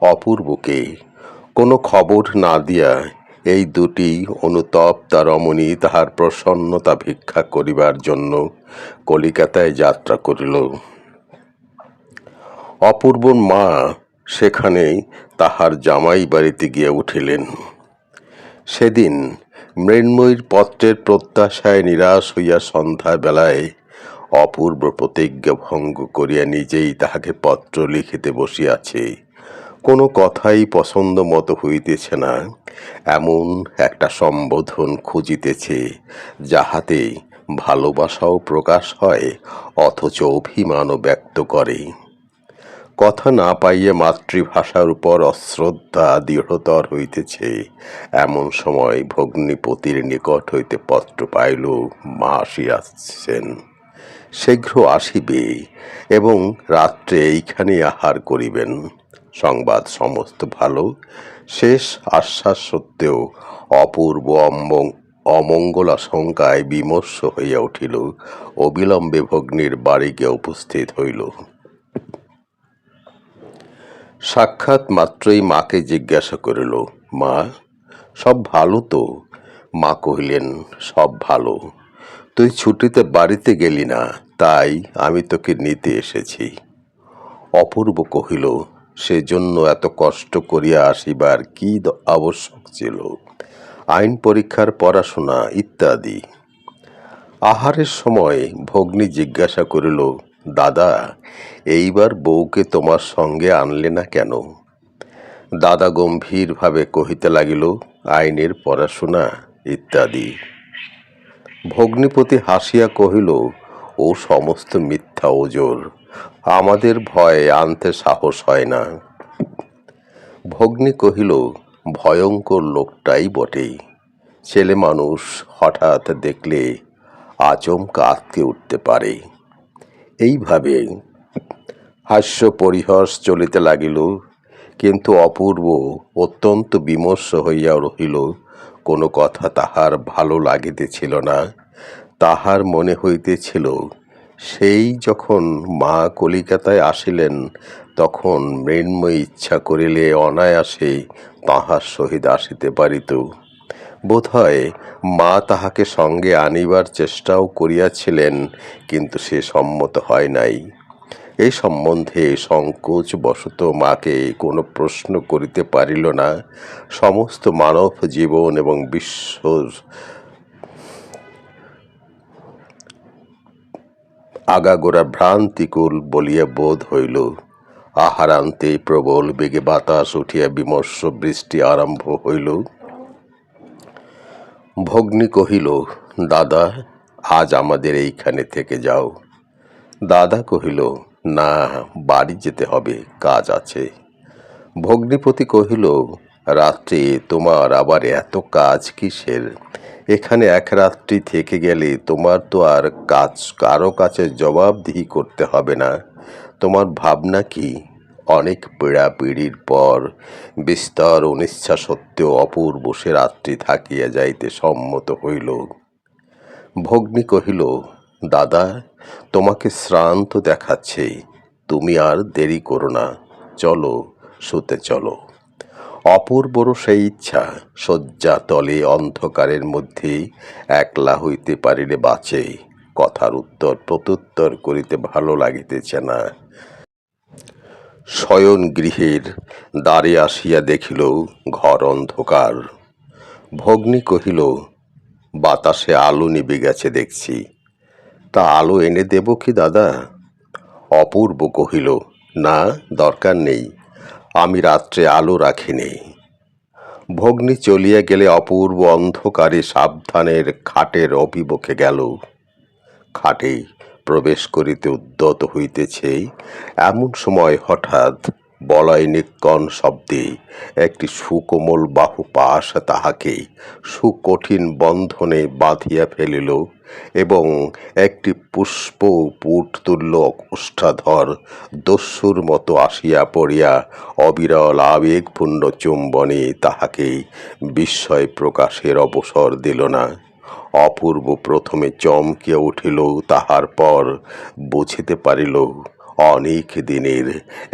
অপূর্বকে কোনো খবর না দিয়া এই দুটি অনুতপ্তা রমণী তাহার প্রসন্নতা ভিক্ষা করিবার জন্য কলিকাতায় যাত্রা করিল। অপূর্বর মা সেখানেই তাহার জামাই বাড়িতে গিয়া উঠিলেন। সেদিন মৃন্ময়ীর পত্রের প্রত্যাশায় নিরাশ হইয়া সন্ধ্যাবেলায় অপূর্ব প্রতিজ্ঞা ভঙ্গ করিয়া নিজেই তাহাকে পত্র লিখিতে বসিয়াছে। কোনো কথাই পছন্দ মতো হইতেছে না, এমন একটা সম্বোধন খুঁজিতেছে যাহাতে ভালোবাসাও প্রকাশ হয় অথচ অভিমানও ব্যক্ত করে। কথা না পাইয়া মাতৃভাষার উপর অশ্রদ্ধা দৃঢ়তর হইতেছে, এমন সময় ভগ্নিপতির নিকট হইতে পত্র পাইল মা আসিয়াছেন, শীঘ্র আসিবে এবং রাত্রে এইখানে আহার করিবেন। সংবাদ সমস্ত ভালো। শেষ আশ্বাস সত্ত্বেও অপূর্ব অমঙ্গল আশঙ্কায় বিমর্ষ হইয়া উঠিল। অবিলম্বে ভগ্নীর বাড়ি গিয়া উপস্থিত হইল। সাক্ষাৎ মাত্রই মাকে জিজ্ঞাসা করিল, মা, সব ভালো তো? মা কহিলেন, সব ভালো। তুই ছুটিতে বাড়িতে গেলি না, তাই আমি তোকে নিতে এসেছি। অপূর্ব কহিল, সেজন্য এত কষ্ট করিয়া আসিবার কি আবশ্যক ছিল? আইন পরীক্ষার পড়াশোনা ইত্যাদি। আহারের সময় ভগ্নী জিজ্ঞাসা করিল, দাদা, এইবার বউকে তোমার সঙ্গে আনলে না কেন? দাদা গম্ভীরভাবে কহিতে লাগিল, আইনের পড়াশোনা ইত্যাদি। ভগ্নিপতি হাসিয়া কহিল, ও সমস্ত মিথ্যা ওজর, আমাদের ভয়ে আনতে সাহস হয় না। ভগ্নী কহিল, ভয়ঙ্কর লোকটাই বটে। ছেলে মানুষ হঠাৎ দেখলে আচমকা আঁতকে উঠতে পারে। এইভাবে হাস্য পরিহাস চলিতে লাগিল, কিন্তু অপূর্ব অত্যন্ত বিমর্ষ হইয়া রহিল। কোনো কথা তাহার ভালো লাগিতেছিল না। তাহার মনে হইতেছিল, সেই যখন মা কলিকাতায় আসিলেন তখন মৃন্ময়ী ইচ্ছা করিলে অনায়াসে তাহার সহিত আসিতে পারিত। বোধহয় মা তাহাকে সঙ্গে আনিবার চেষ্টাও করিয়াছিলেন, কিন্তু সে সম্মত হয় নাই। এই সম্বন্ধে সংকোচ বশত মাকে কোনো প্রশ্ন করিতে পারিল না। সমস্ত মানব জীবন এবং বিশ্বর আগাগোড়া ভ্রান্তিকুল বলিয়া বোধ হইল। আহারান্তে প্রবল বেগে বাতাস উঠিয়া বিমর্ষ বৃষ্টি আরম্ভ হইল। ভগ্নী কহিল, দাদা, আজ আমাদের এইখানে থেকে যাও। দাদা কহিল, না, বাড়ি যেতে হবে, কাজ আছে। ভগ্নিপতি কহিল, রাত্রে তোমার আবার এত কাজ কিসের? এখানে এক রাত্রি থেকে গেলে তোমার তো আর কারো কাছে জবাবদিহি করতে হবে না। তোমার ভাবনা কি? অনেক পীড়াপিড়ির পর বিস্তর অনিচ্ছা সত্ত্বেও অপূর্ব সে রাত্রি থাকিয়া যাইতে সম্মত হইল। ভগ্নী কহিল, দাদা, তোমাকে শ্রান্ত দেখাচ্ছে, তুমি আর দেরি করো না, চলো, শুতে চলো। অপূর্বরও সেই ইচ্ছা। শয্যা তলে অন্ধকারের মধ্যে একলা হইতে পারিলে বাঁচে। কথার উত্তর প্রত্যুত্তর করিতে ভালো লাগিতেছে না। শয়ন গৃহের দ্বারে আসিয়া দেখিল ঘর অন্ধকার। ভগ্নী কহিল, বাতাসে আলো নিভে গেছে দেখছি, তা আলো এনে দেব কি দাদা? অপূর্ব কহিল, না, দরকার নেই, আমি রাত্রে আলো রাখিনি। ভগ্নী চলিয়া গেলে অপূর্ব অন্ধকারে সাবধানের খাটের অভিমুখে গেল। খাটে প্রবেশ করিতে উদ্যত হইতেছে, এমন সময় হঠাৎ বলয় নিক্কণ শব্দে একটি সুকোমল বাহু পাশ তাহাকে সুকঠিন বন্ধনে বাঁধিয়া ফেলিল এবং একটি পুষ্প পুট তুল্য ওষ্ঠাধর দস্যুর মতো আসিয়া পড়িয়া অবিরল আবেগপূর্ণ চুম্বনে তাহাকে বিস্ময় প্রকাশের অবসর দিল না। অপূর্ব প্রথমে চমকিয়া উঠিল, তাহার পর বুঝিতে পারিল অনেক দিনের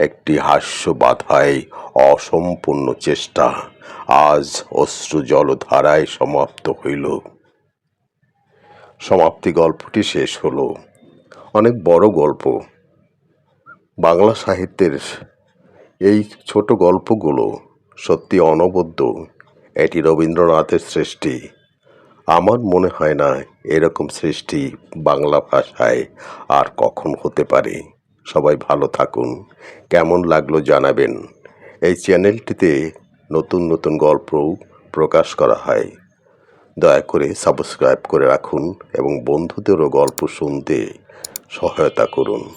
একটি হাস্য বাধায় অসম্পূর্ণ চেষ্টা আজ অশ্রু জলধারায় সমাপ্ত হইল। সমাপ্তি গল্পটি শেষ হলো। অনেক বড় গল্প, বাংলা সাহিত্যের এই ছোট গল্পগুলো সত্যি অনবদ্য। এটি রবীন্দ্রনাথের সৃষ্টি। আমার মনে হয় না এরকম সৃষ্টি বাংলা ভাষায় আর কখন হতে পারে। সবাই ভালো থাকুন। কেমন লাগলো জানাবেন। এই চ্যানেলটিতে নতুন নতুন গল্প প্রকাশ করা হয়। দয়া করে সাবস্ক্রাইব করে রাখুন এবং বন্ধুদেরও গল্প শুনতে সহায়তা করুন।